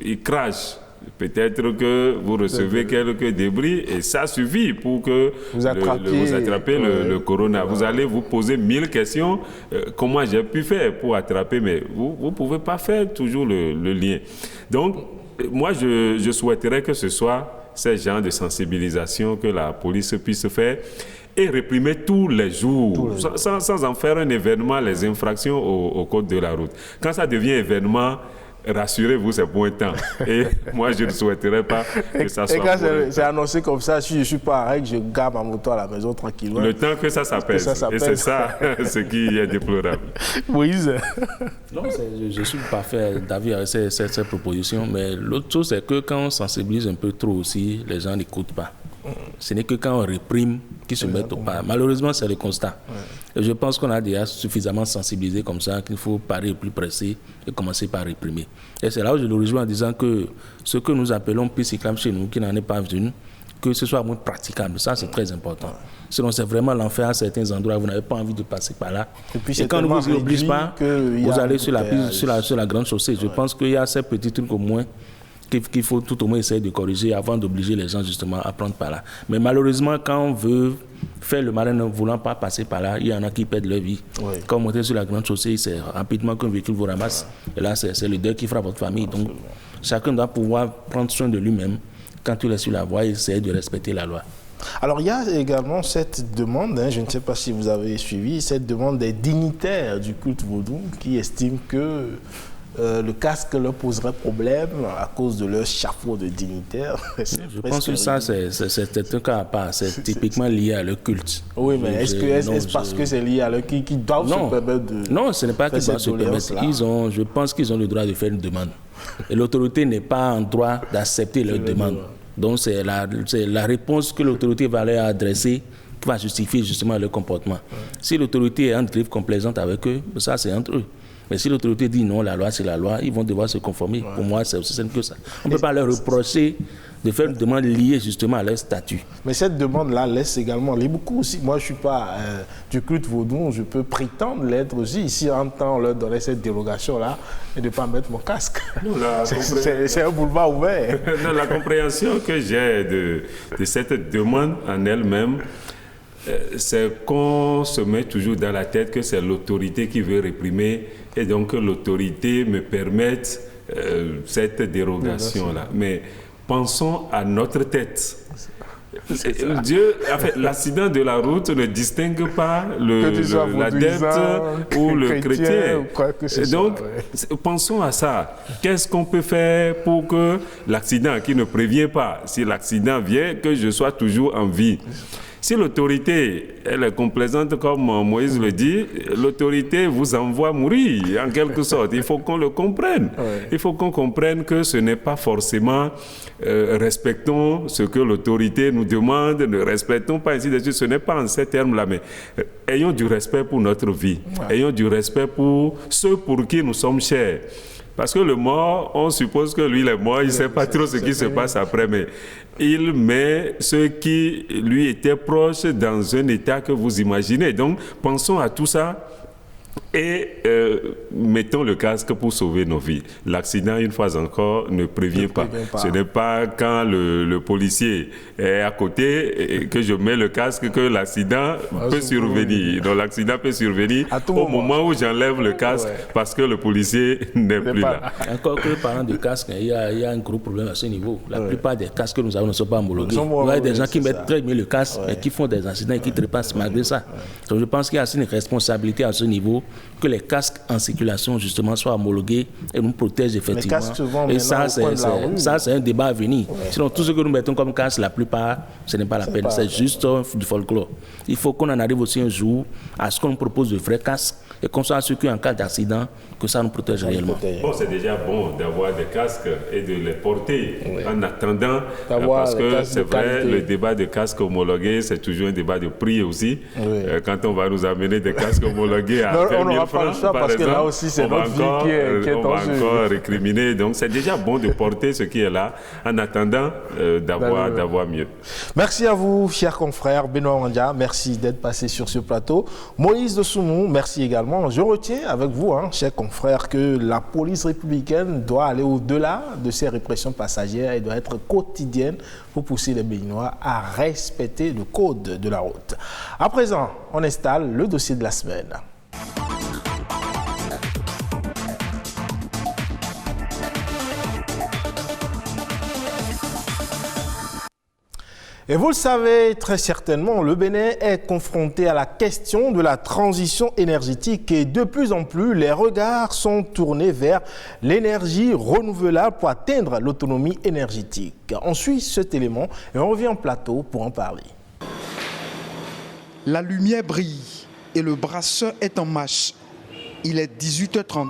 il crache. Peut-être que vous recevez quelques débris et ça suffit pour que vous attrapez le corona. Vous allez vous poser 1000 questions. Comment j'ai pu faire pour attraper? Mais vous ne pouvez pas faire toujours le lien. Donc, moi, je souhaiterais que ce soit ces genres de sensibilisation que la police puisse faire et réprimer tous les jours, sans en faire un événement, les infractions au code de la route. Quand ça devient événement, rassurez-vous, c'est pour un temps. Et moi, je ne souhaiterais pas que ça soit. Et quand c'est annoncé comme ça, si je ne suis pas en règle, je garde ma moto à la maison tranquillement. Le temps que ça s'appelle. Et c'est ça ce qui est déplorable. Moïse. Non, je suis parfait d'avis avec ces propositions, mais l'autre chose, c'est que quand on sensibilise un peu trop aussi, les gens n'écoutent pas. Ce n'est que quand on réprime qu'ils se mettent au pas. Malheureusement, c'est le constat. Et je pense qu'on a déjà suffisamment sensibilisé comme ça qu'il faut parer plus pressé et commencer par réprimer. Et c'est là où je le rejoins en disant que ce que nous appelons piste cyclable chez nous, qui n'en est pas une, que ce soit moins praticable. Ça, c'est très important. Sinon, c'est vraiment l'enfer à certains endroits. Vous n'avez pas envie de passer par là. Et quand on ne vous y oblige pas, vous allez sur la piste, sur la grande chaussée. Je pense qu'il y a ces petits trucs au moins qu'il faut tout au moins essayer de corriger avant d'obliger les gens justement à prendre par là. Mais malheureusement, quand on veut faire le malin ne voulant pas passer par là, il y en a qui perdent leur vie. Oui. Quand vous montez sur la grande chaussée, c'est rapidement qu'un véhicule vous ramasse. Et là, c'est le deuil qui fera votre famille. Donc, chacun doit pouvoir prendre soin de lui-même quand il est sur la voie et essayer de respecter la loi. Alors, il y a également cette demande, je ne sais pas si vous avez suivi, cette demande des dignitaires du culte vaudou qui estiment que le casque leur poserait problème à cause de leur chapeau de dignitaire. Je pense que ça, c'est un cas à part. C'est typiquement lié à leur culte. Oui, mais est-ce parce que c'est lié à leur culte qu'ils doivent se permettre de... Non, ce n'est pas qu'ils doivent se permettre. Je pense qu'ils ont le droit de faire une demande. Et l'autorité n'est pas en droit d'accepter leur demande. Donc, c'est la réponse que l'autorité va leur adresser qui va justifier justement leur comportement. Si l'autorité est en griffe complaisante avec eux, ça, c'est entre eux. Mais si l'autorité dit non, la loi c'est la loi, ils vont devoir se conformer. Pour moi, c'est aussi simple que ça. On ne peut pas leur reprocher de faire une demande liée justement à leur statut. Mais cette demande-là laisse également libre cours. Moi, je ne suis pas du culte vaudou, je peux prétendre l'être aussi. Si en temps on leur donnait cette dérogation-là et de ne pas mettre mon casque. C'est un boulevard ouvert. Non, la compréhension que j'ai de cette demande en elle-même, c'est qu'on se met toujours dans la tête que c'est l'autorité qui veut réprimer et donc que l'autorité me permette cette dérogation-là. Mais pensons à notre tête. Dieu, en fait, l'accident de la route ne distingue pas l'adepte ou le chrétien. Donc, pensons à ça. Qu'est-ce qu'on peut faire pour que l'accident qui ne prévient pas, si l'accident vient, que je sois toujours en vie? Si l'autorité, elle est complaisante, comme Moïse le dit, l'autorité vous envoie mourir, en quelque sorte. Il faut qu'on le comprenne. Il faut qu'on comprenne que ce n'est pas forcément respectons ce que l'autorité nous demande, ne respectons pas ainsi de suite. Ce n'est pas en ces termes-là, mais ayons du respect pour notre vie. Ayons du respect pour ceux pour qui nous sommes chers. Parce que le mort, on suppose que lui, il est mort, il ne sait pas trop ce qui se passe après, mais il met ceux qui lui étaient proches dans un état que vous imaginez. Donc, pensons à tout ça et mettons le casque pour sauver nos vies. L'accident, une fois encore, ne prévient pas. Ce n'est pas quand le policier est à côté et que je mets le casque que l'accident peut survenir. Donc l'accident peut survenir au moment où j'enlève le casque parce que le policier n'est plus là. Encore que parlant de casque, il y a un gros problème à ce niveau. La plupart des casques que nous avons ne sont pas homologués. Il y a des gens qui mettent très bien le casque mais qui font des accidents et qui trépassent malgré ça. Donc je pense qu'il y a aussi une responsabilité à ce niveau que les casques en circulation justement soient homologués et nous protègent effectivement. Et ça, c'est un débat à venir. Sinon, tout ce que nous mettons comme casque, la plupart, ce n'est pas la peine. C'est juste du folklore. Il faut qu'on en arrive aussi un jour à ce qu'on nous propose de vrais casques et qu'on soit sûr qu'en cas d'accident, que ça nous protège réellement. Bon, c'est déjà bon d'avoir des casques et de les porter en attendant, parce que c'est vrai, le débat de casques homologués, c'est toujours un débat de prix aussi. Quand on va nous amener des casques homologués à 20 000 francs, par exemple, là aussi, c'est notre vie qui est on va encore récriminer. Donc, c'est déjà bon de porter ce qui est là en attendant d'avoir mieux. Merci à vous, chers confrères. Benoît Wandia, merci d'être passé sur ce plateau. Moïse de Soumou, merci également. Je retiens avec vous, chers confrères, que la police républicaine doit aller au-delà de ces répressions passagères et doit être quotidienne pour pousser les Béninois à respecter le code de la route. À présent, on installe le dossier de la semaine. Et vous le savez très certainement, le Bénin est confronté à la question de la transition énergétique et de plus en plus, les regards sont tournés vers l'énergie renouvelable pour atteindre l'autonomie énergétique. On suit cet élément et on revient en plateau pour en parler. La lumière brille et le brasseur est en marche. Il est 18h30.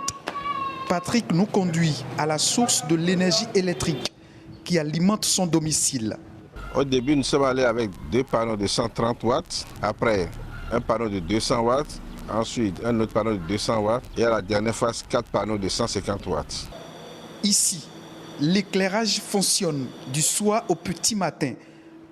Patrick nous conduit à la source de l'énergie électrique qui alimente son domicile. Au début, nous sommes allés avec 2 panneaux de 130 watts, après un panneau de 200 watts, ensuite un autre panneau de 200 watts et à la dernière phase 4 panneaux de 150 watts. Ici, l'éclairage fonctionne du soir au petit matin,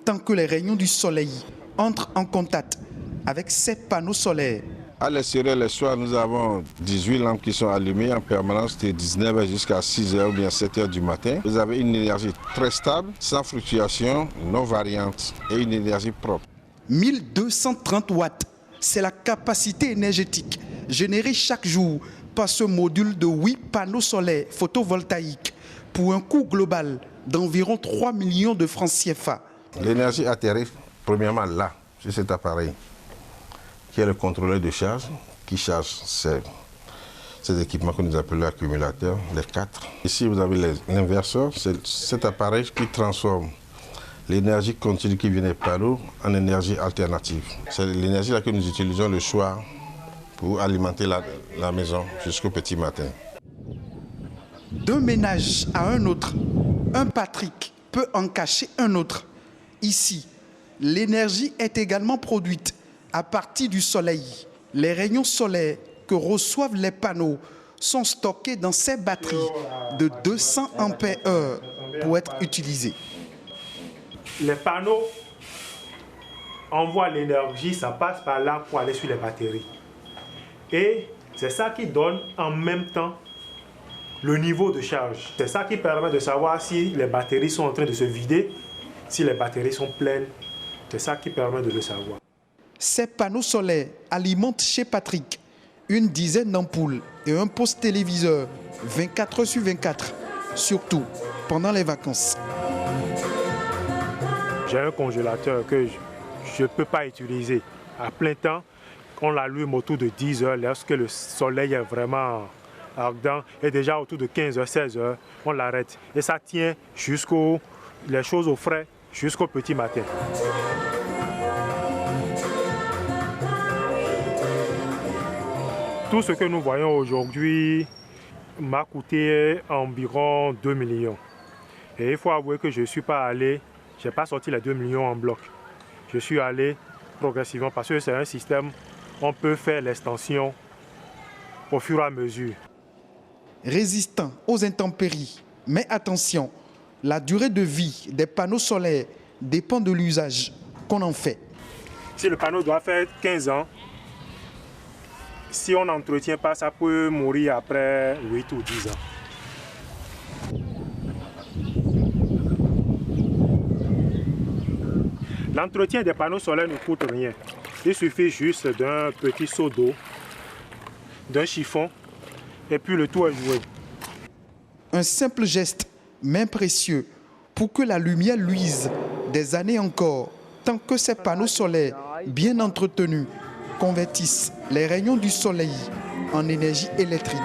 tant que les rayons du soleil entrent en contact avec ces panneaux solaires. À l'extérieur, le soir, nous avons 18 lampes qui sont allumées en permanence de 19h jusqu'à 6h ou bien 7h du matin. Vous avez une énergie très stable, sans fluctuation, non variante et une énergie propre. 1230 watts, c'est la capacité énergétique générée chaque jour par ce module de 8 panneaux solaires photovoltaïques pour un coût global d'environ 3 millions de francs CFA. L'énergie atterrit premièrement là, sur cet appareil, qui est le contrôleur de charge, qui charge ces équipements que nous appelons accumulateurs, les 4. Ici, vous avez l'inverseur, c'est cet appareil qui transforme l'énergie continue qui vient des panneaux en énergie alternative. C'est l'énergie là que nous utilisons le soir pour alimenter la maison jusqu'au petit matin. D'un ménage à un autre, un Patrick peut en cacher un autre. Ici, l'énergie est également produite à partir du soleil. Les rayons solaires que reçoivent les panneaux sont stockés dans ces batteries de 200 ampères pour être utilisés. Les panneaux envoient l'énergie, ça passe par là pour aller sur les batteries. Et c'est ça qui donne en même temps le niveau de charge. C'est ça qui permet de savoir si les batteries sont en train de se vider, si les batteries sont pleines. C'est ça qui permet de le savoir. Ces panneaux solaires alimentent chez Patrick une dizaine d'ampoules et un poste téléviseur 24 heures sur 24, surtout pendant les vacances. J'ai un congélateur que je ne peux pas utiliser à plein temps. On l'allume autour de 10 heures lorsque le soleil est vraiment ardent. Et déjà autour de 15 heures, 16 heures, on l'arrête. Et ça tient les choses au frais jusqu'au petit matin. Tout ce que nous voyons aujourd'hui m'a coûté environ 2 millions. Et il faut avouer que je ne suis pas allé, je n'ai pas sorti les 2 millions en bloc. Je suis allé progressivement parce que c'est un système, on peut faire l'extension au fur et à mesure. Résistant aux intempéries, mais attention, la durée de vie des panneaux solaires dépend de l'usage qu'on en fait. Si le panneau doit faire 15 ans, si on n'entretient pas, ça peut mourir après 8 ou 10 ans. L'entretien des panneaux solaires ne coûte rien. Il suffit juste d'un petit seau d'eau, d'un chiffon, et puis le tout est joué. Un simple geste, mais précieux, pour que la lumière luise des années encore, tant que ces panneaux solaires, bien entretenus, convertissent les rayons du soleil en énergie électrique.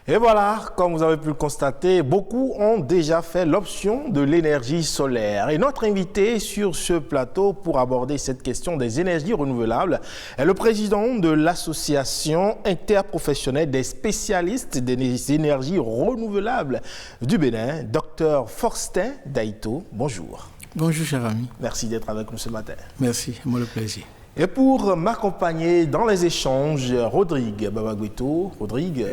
Et voilà, comme vous avez pu le constater, beaucoup ont déjà fait l'option de l'énergie solaire. Et notre invité sur ce plateau pour aborder cette question des énergies renouvelables est le président de l'association interprofessionnelle des spécialistes des énergies renouvelables du Bénin, Dr Faustin Daito. Bonjour. Bonjour, cher ami. Merci d'être avec nous ce matin. Merci, moi le plaisir. Et pour m'accompagner dans les échanges, Rodrigue Babagüeto. Rodrigue.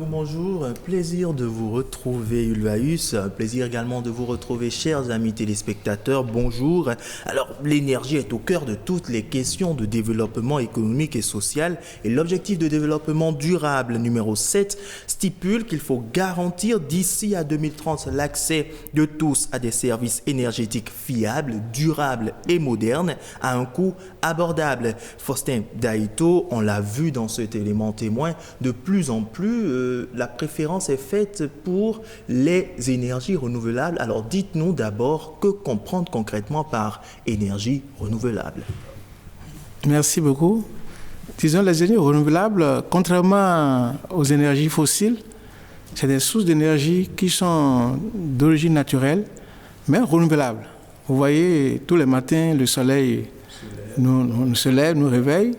Bonjour, un plaisir de vous retrouver, Ulvaeus. Un plaisir également de vous retrouver, chers amis téléspectateurs. Bonjour. Alors, l'énergie est au cœur de toutes les questions de développement économique et social. Et l'objectif de développement durable numéro 7 stipule qu'il faut garantir d'ici à 2030 l'accès de tous à des services énergétiques fiables, durables et modernes à un coût abordable. Faustin Daito, on l'a vu dans cet élément témoin, de plus en plus, la préférence est faite pour les énergies renouvelables. Alors dites-nous d'abord, que comprendre concrètement par énergie renouvelable? Merci beaucoup. Disons, les énergies renouvelables, contrairement aux énergies fossiles, c'est des sources d'énergie qui sont d'origine naturelle, mais renouvelables. Vous voyez, tous les matins, le soleil nous se lève, nous réveille,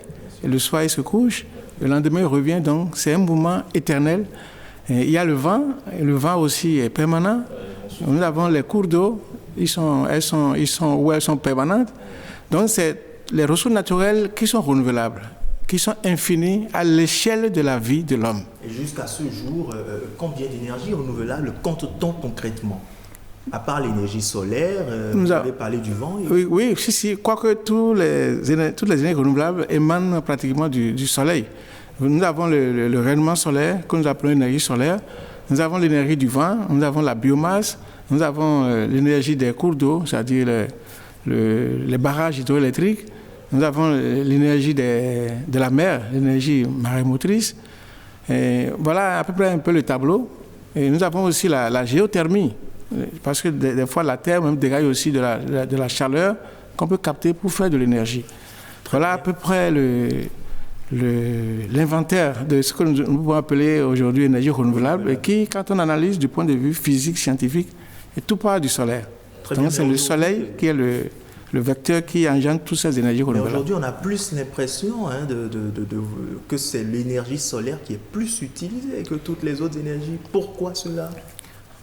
et le soir il se couche, le lendemain il revient, donc c'est un mouvement éternel. Et il y a le vent, et le vent aussi est permanent. Nous avons les cours d'eau, elles sont permanentes. Donc c'est les ressources naturelles qui sont renouvelables, qui sont infinies à l'échelle de la vie de l'homme. Et jusqu'à ce jour, combien d'énergie renouvelable compte-t-on concrètement? À part l'énergie solaire, vous avez parlé du vent. Oui, quoique toutes les énergies renouvelables émanent pratiquement du soleil. Nous avons le rayonnement solaire, que nous appelons l'énergie solaire. Nous avons l'énergie du vent, nous avons la biomasse, Nous avons l'énergie des cours d'eau, c'est-à-dire les barrages hydroélectriques. Nous avons l'énergie de la mer, l'énergie marémotrice. Et voilà à peu près un peu le tableau. Et nous avons aussi la géothermie, parce que des fois la Terre même dégage aussi de la chaleur qu'on peut capter pour faire de l'énergie. Voilà à peu près l'inventaire de ce que nous pouvons appeler aujourd'hui énergie renouvelable, et qui, quand on analyse du point de vue physique, scientifique, est tout part du solaire. Donc c'est le soleil qui est le vecteur qui engendre toutes ces énergies renouvelables. Aujourd'hui, on a plus l'impression que c'est l'énergie solaire qui est plus utilisée que toutes les autres énergies. Pourquoi cela?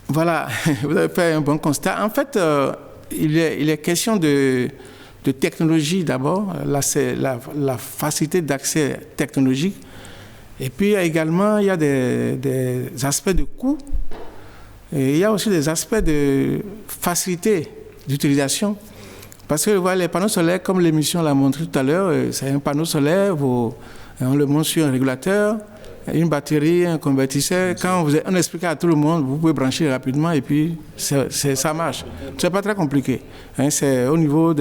Voilà, vous avez fait un bon constat. En fait, il est question de technologie d'abord, la facilité d'accès technologique. Et puis également, il y a des aspects de coût. Et il y a aussi des aspects de facilité d'utilisation. Parce que voilà, les panneaux solaires, comme l'émission l'a montré tout à l'heure, c'est un panneau solaire, on le monte sur un régulateur, une batterie, un convertisseur. Quand on explique à tout le monde, vous pouvez brancher rapidement et puis ça marche. C'est pas très compliqué. C'est au niveau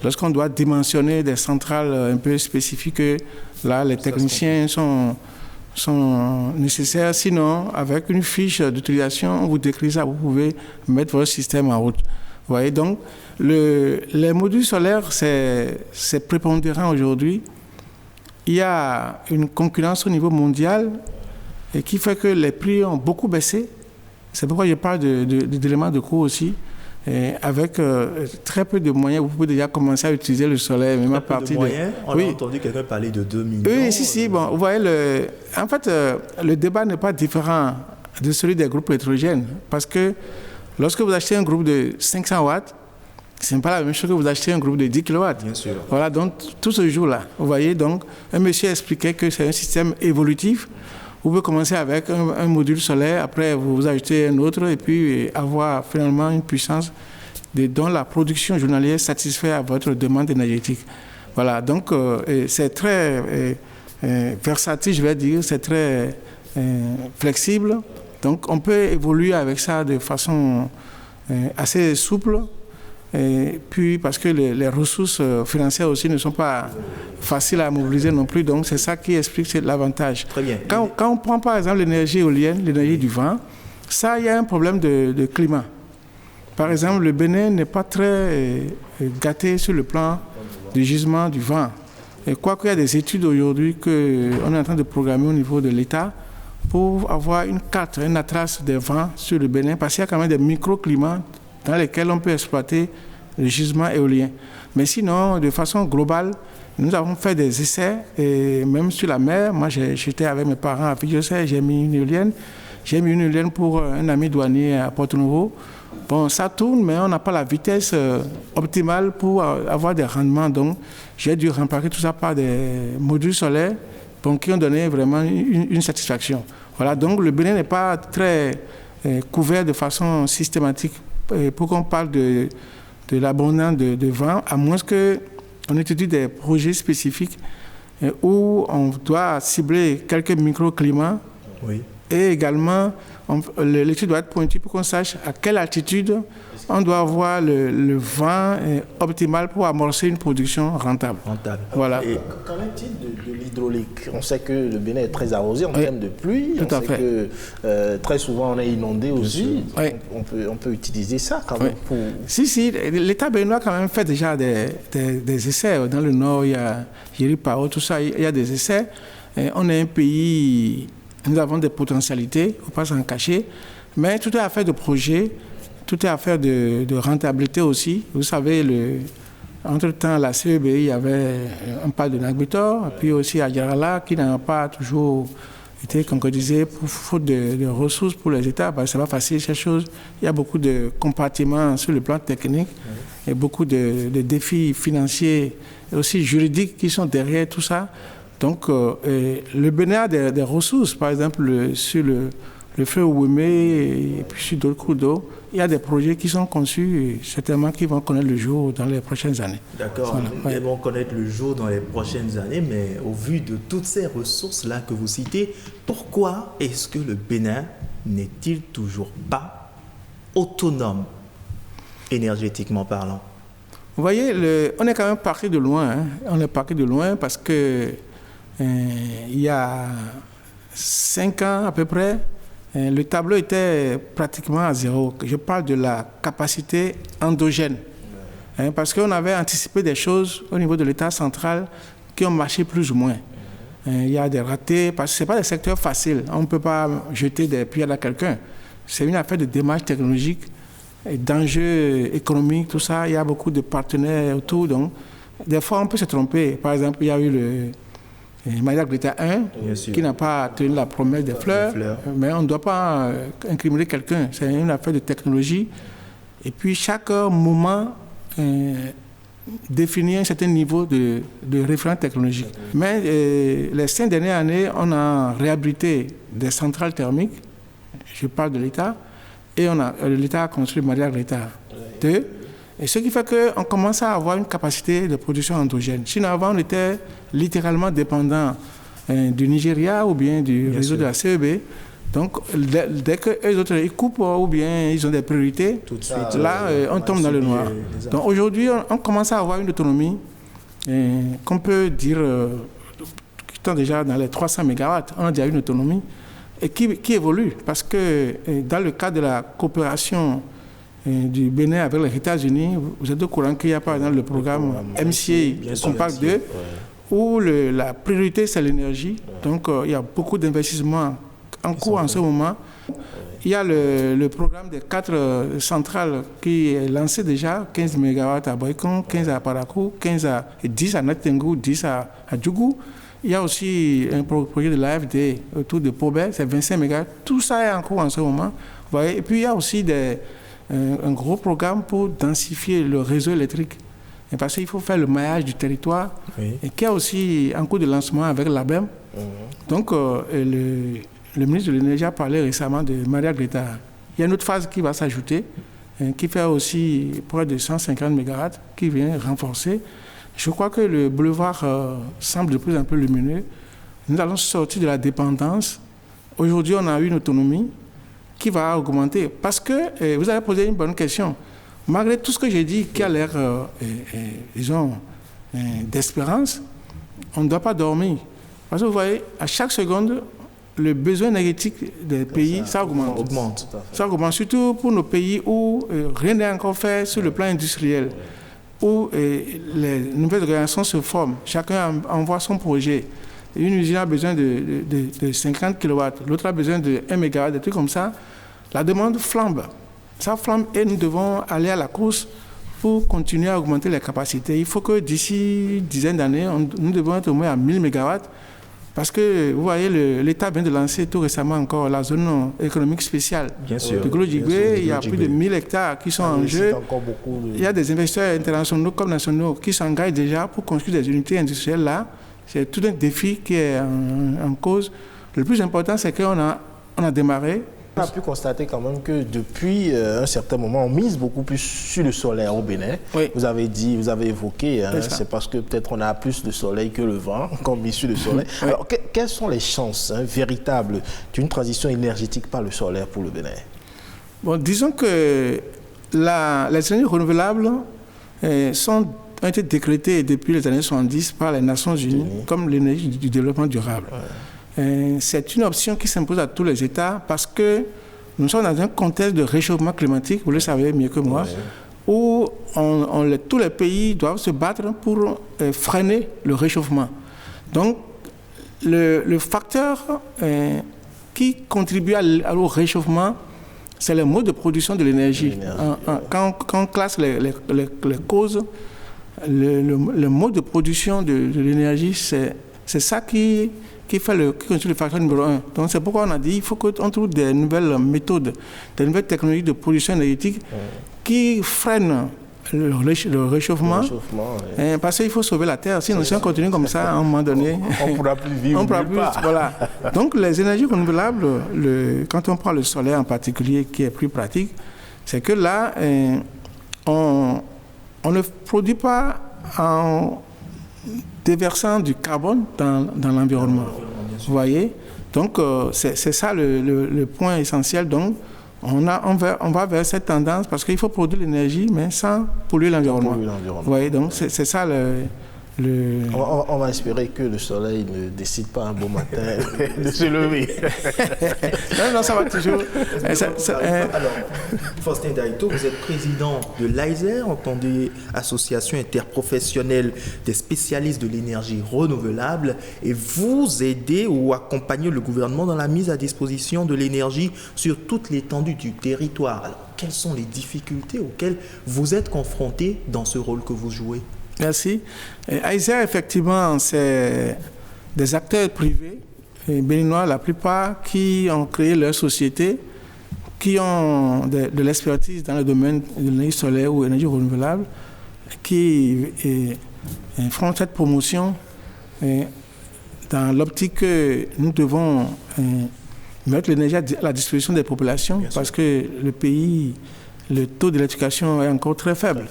lorsqu'on doit dimensionner des centrales un peu spécifiques, là, les techniciens sont nécessaires. Sinon, avec une fiche d'utilisation, on vous décrit ça, vous pouvez mettre votre système en route. Vous voyez, donc, les modules solaires, c'est prépondérant aujourd'hui. Il y a une concurrence au niveau mondial et qui fait que les prix ont beaucoup baissé. C'est pourquoi je parle d'éléments de coût aussi. Et avec très peu de moyens, vous pouvez déjà commencer à utiliser le solaire, même à partir de moyens. On a entendu quelqu'un parler de 2 millions. Oui, si. Bon, vous voyez, en fait, le débat n'est pas différent de celui des groupes électrogènes. Parce que lorsque vous achetez un groupe de 500 watts, ce n'est pas la même chose que vous achetez un groupe de 10 kW. Bien sûr. Voilà, donc tout ce jour-là, vous voyez, donc un monsieur expliquait que c'est un système évolutif. Vous pouvez commencer avec un module solaire, après vous ajoutez un autre et puis avoir finalement une puissance dont la production journalière satisfait à votre demande énergétique. Voilà, donc c'est très versatile, je vais dire, c'est très flexible. Donc on peut évoluer avec ça de façon assez souple. Et puis parce que les ressources financières aussi ne sont pas faciles à mobiliser non plus, donc c'est ça qui explique l'avantage. Très bien. Quand on prend par exemple l'énergie éolienne, l'énergie du vent, ça, il y a un problème de climat. Par exemple, le Bénin n'est pas très gâté sur le plan du gisement du vent. Et quoi qu'il y a des études aujourd'hui qu'on est en train de programmer au niveau de l'État pour avoir une carte, un atlas des vents sur le Bénin, parce qu'il y a quand même des microclimats dans lesquels on peut exploiter le gisement éolien. Mais sinon, de façon globale, nous avons fait des essais, et même sur la mer. Moi, j'étais avec mes parents à Fidjosset, j'ai mis une éolienne. J'ai mis une éolienne pour un ami douanier à Porto-Novo. Bon, ça tourne, mais on n'a pas la vitesse optimale pour avoir des rendements. Donc, j'ai dû remplacer tout ça par des modules solaires qui ont donné vraiment une satisfaction. Voilà, donc le Bénin n'est pas très couvert de façon systématique pour qu'on parle de l'abondance de vent, à moins qu'on étudie des projets spécifiques où on doit cibler quelques microclimats. Oui. Et également, l'étude doit être pointue pour qu'on sache à quelle altitude on doit avoir le vent optimal pour amorcer une production rentable. Voilà. Et qu'en est-il de l'hydraulique? On sait que le Bénin est très arrosé en termes de pluie. Tout à fait. Que très souvent on est inondé aussi. Oui. On peut utiliser ça quand même pour... Si, l'État béninois a quand même fait déjà des essais. Dans le nord, il y a Jiripao, tout ça, il y a des essais. Et on est un pays... Nous avons des potentialités, il ne faut pas s'en cacher, mais tout est affaire de projet, tout est affaire de rentabilité aussi. Vous savez, entre-temps, à la CEBI, il y avait un pas de Nagbitor, puis aussi à Djarala, qui n'a pas toujours été concrétisé pour faute de ressources pour les États. Parce que ce n'est pas facile, ces choses. Il y a beaucoup de compartiments sur le plan technique et beaucoup de défis financiers et aussi juridiques qui sont derrière tout ça. Donc, le Bénin a des ressources, par exemple, sur le fleuve Ouémé et puis sur d'autres cours d'eau. Il y a des projets qui sont conçus, certainement qui vont connaître le jour dans les prochaines années. D'accord, ils vont connaître le jour dans les prochaines années, mais au vu de toutes ces ressources-là que vous citez, pourquoi est-ce que le Bénin n'est-il toujours pas autonome, énergétiquement parlant? Vous voyez, on est quand même parti de loin. Hein. On est parti de loin parce que il y a 5 ans à peu près, le tableau était pratiquement à zéro. Je parle de la capacité endogène. Hein, parce qu'on avait anticipé des choses au niveau de l'État central qui ont marché plus ou moins. Il y a des ratés, parce que ce n'est pas des secteurs faciles. On ne peut pas jeter des pierres à quelqu'un. C'est une affaire de démarche technologique, d'enjeux économiques, tout ça. Il y a beaucoup de partenaires autour. Donc, des fois, on peut se tromper. Par exemple, il y a eu le Maria Greta 1 qui n'a pas tenu la promesse des fleurs. Mais on ne doit pas incriminer quelqu'un. C'est une affaire de technologie. Et puis, chaque moment définir un certain niveau de référence technologique. Mais les 5 dernières années, on a réhabilité des centrales thermiques, je parle de l'État, et l'État a construit Maria Greta 2, et ce qui fait qu'on commence à avoir une capacité de production endogène. Sinon, avant, on était littéralement dépendant du Nigeria ou bien du réseau de la CEB. Donc, dès qu'eux autres ils coupent ou bien ils ont des priorités, là, on tombe dans le noir. Donc, aujourd'hui, on commence à avoir une autonomie qu'on peut dire, qui est déjà dans les 300 MW. On a déjà une autonomie et qui évolue parce que dans le cadre de la coopération du Bénin avec les États-Unis, vous êtes au courant qu'il y a par exemple le programme MCA Compact 2 où la priorité, c'est l'énergie. Donc, il y a beaucoup d'investissements en cours en ce moment. Il y a le programme des 4 centrales qui est lancé déjà, 15 MW à Boycon, 15 à Parakou, 10 à Natengu, 10 à Djougou. Il y a aussi un projet de l'AFD autour de Pobet, c'est 25 MW. Tout ça est en cours en ce moment. Vous voyez. Et puis il y a aussi un gros programme pour densifier le réseau électrique. Et parce qu'il faut faire le maillage du territoire, et qui est aussi en cours de lancement avec l'ABEM. Donc le ministre de l'Énergie a parlé récemment de Maria Greta. Il y a une autre phase qui va s'ajouter, qui fait aussi près de 150 MW, qui vient renforcer. Je crois que le boulevard semble de plus en plus lumineux. Nous allons sortir de la dépendance. Aujourd'hui, on a une autonomie qui va augmenter. Parce que, vous avez posé une bonne question, malgré tout ce que j'ai dit, qui a l'air, disons, d'espérance, on ne doit pas dormir. Parce que vous voyez, à chaque seconde, le besoin énergétique des pays, ça augmente. Ça augmente, surtout pour nos pays où rien n'est encore fait sur le plan industriel, où les nouvelles organisations se forment, chacun envoie son projet. Une usine a besoin de 50 kW, l'autre a besoin de 1 MW, des trucs comme ça. La demande flambe. Ça flambe et nous devons aller à la course pour continuer à augmenter les capacités. Il faut que d'ici une dizaine d'années, nous devons être au moins à 1000 MW. Parce que, vous voyez, l'État vient de lancer tout récemment encore la zone économique spéciale de Golo-Djiboué. Il y a plus de 1000 hectares qui sont en jeu. Il y a des investisseurs internationaux comme nationaux qui s'engagent déjà pour construire des unités industrielles là. C'est tout un défi qui est en cause. Le plus important, c'est qu'on a démarré. On a pu constater quand même que depuis un certain moment, on mise beaucoup plus sur le solaire au Bénin. Oui. Vous avez évoqué, c'est parce que peut-être on a plus de soleil que le vent qu'on mise sur le soleil. Oui. Alors, quelles sont les chances véritables d'une transition énergétique par le solaire pour le Bénin? Bon, disons que les énergies renouvelables ont été décrétées depuis les années 70 par les Nations Unies comme l'énergie du développement durable. Ouais. C'est une option qui s'impose à tous les États parce que nous sommes dans un contexte de réchauffement climatique, vous le savez mieux que moi, où tous les pays doivent se battre pour freiner le réchauffement. Donc, le facteur qui contribue au réchauffement, c'est le mode de production de l'énergie. Quand on classe les causes, le mode de production de l'énergie, c'est ça qui constitue le facteur numéro 1. Donc c'est pourquoi on a dit qu'il faut qu'on trouve des nouvelles méthodes, des nouvelles technologies de production énergétique qui freinent le réchauffement. Parce qu'il faut sauver la Terre. Sinon, si on continue comme ça, à un moment donné, on ne pourra plus vivre. On ne pourra plus. Voilà. Donc les énergies renouvelables, quand on prend le solaire en particulier, qui est plus pratique, c'est que là, on ne produit pas en déversant du carbone dans l'environnement. Vous voyez? Donc, c'est ça le point essentiel. Donc, on va vers cette tendance parce qu'il faut produire l'énergie, mais sans polluer l'environnement. Oui, donc c'est ça On va espérer que le soleil ne décide pas un beau matin de se lever. non, ça va toujours. Alors, Faustin Daito, vous êtes président de l'AISER, entendez Association interprofessionnelle des spécialistes de l'énergie renouvelable, et vous aidez ou accompagnez le gouvernement dans la mise à disposition de l'énergie sur toute l'étendue du territoire. Alors, quelles sont les difficultés auxquelles vous êtes confrontés dans ce rôle que vous jouez? Merci. AISER, effectivement, c'est des acteurs privés, béninois la plupart, qui ont créé leur société, qui ont de l'expertise dans le domaine de l'énergie solaire ou énergie renouvelable, qui font cette promotion dans l'optique que nous devons mettre l'énergie à la disposition des populations, parce que le pays, le taux d'électrification est encore très faible.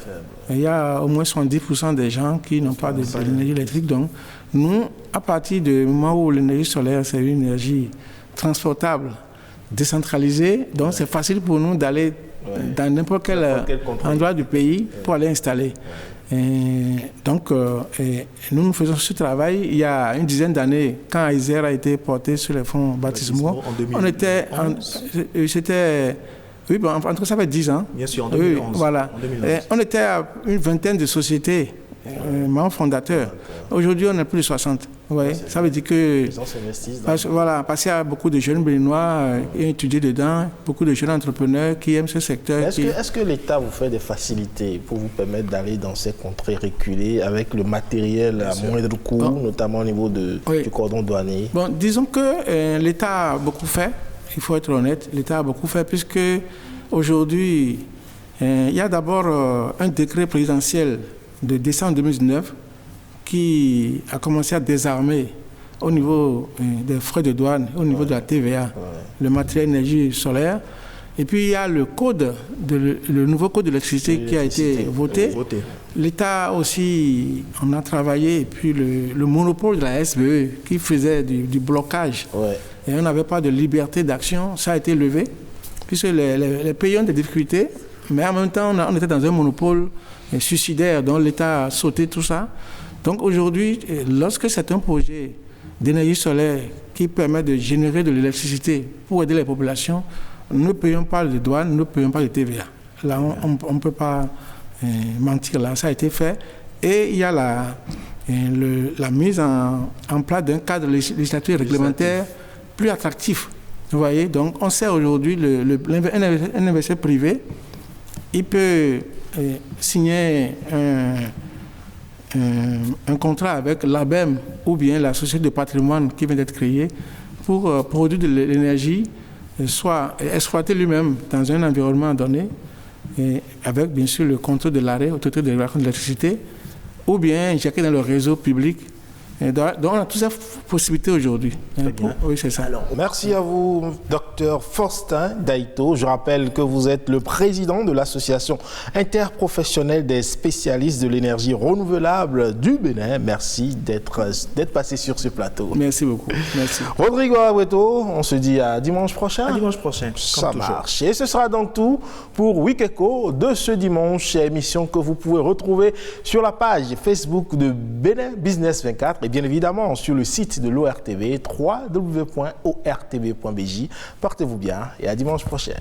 Il y a au moins 70% des gens qui n'ont pas d'énergie électrique. Donc, nous, à partir du moment où l'énergie solaire, c'est une énergie transportable, décentralisée, donc c'est facile pour nous d'aller dans n'importe quel endroit du pays pour aller installer. Donc, nous faisons ce travail. Il y a une dizaine d'années, quand AISER a été porté sur les fonds baptismaux, oui, bon, en tout cas, ça fait 10 ans. Bien sûr, en 2011. Oui, voilà. On était à une vingtaine de sociétés, membres fondateurs. Aujourd'hui, on est plus de 60. Ouais, ça veut dire que... Parce qu'il y a beaucoup de jeunes béninois qui ont étudié dedans, beaucoup de jeunes entrepreneurs qui aiment ce secteur. Est-ce que l'État vous fait des facilités pour vous permettre d'aller dans ces contrées reculées avec le matériel à moindre coût, notamment au niveau du cordon douanier? Bon, disons que l'État a beaucoup fait. Il faut être honnête, l'État a beaucoup fait, puisque aujourd'hui, il y a d'abord un décret présidentiel de décembre 2019 qui a commencé à désarmer au niveau des frais de douane, au niveau de la TVA, le matériel énergie solaire. Et puis il y a le nouveau code de l'électricité qui a été voté. L'État aussi, on a travaillé, et puis le monopole de la SBE qui faisait du blocage. Et on n'avait pas de liberté d'action, ça a été levé, puisque les pays ont des difficultés, mais en même temps, on était dans un monopole suicidaire, dont l'État a sauté tout ça. Donc aujourd'hui, lorsque c'est un projet d'énergie solaire qui permet de générer de l'électricité pour aider les populations, nous ne payons pas de douane, nous ne payons pas de TVA. Là, on ne peut pas mentir, là, ça a été fait. Et il y a la mise en place d'un cadre législatif réglementaire plus attractif. Vous voyez, donc on sait aujourd'hui, un investisseur privé, il peut signer un contrat avec l'ABEM ou bien la société de patrimoine qui vient d'être créée pour produire de l'énergie, soit exploiter lui-même dans un environnement donné, et avec bien sûr le contrôle de l'arrêt, autorité de régulation de l'électricité, ou bien injecter dans le réseau public. Donc on a toutes ces possibilités aujourd'hui. Oui, c'est ça. Alors, merci à vous, Dr Faustin Daito. Je rappelle que vous êtes le président de l'association interprofessionnelle des spécialistes de l'énergie renouvelable du Bénin. Merci d'être passé sur ce plateau. Merci beaucoup. Merci. Rodrigo Agüeto, on se dit à dimanche prochain. À dimanche prochain. Ça marche. Et ce sera donc tout pour Week Echo de ce dimanche, émission que vous pouvez retrouver sur la page Facebook de Bénin Business 24. Et bien évidemment sur le site de l'ORTV, www.ortv.bj. Portez-vous bien et à dimanche prochain.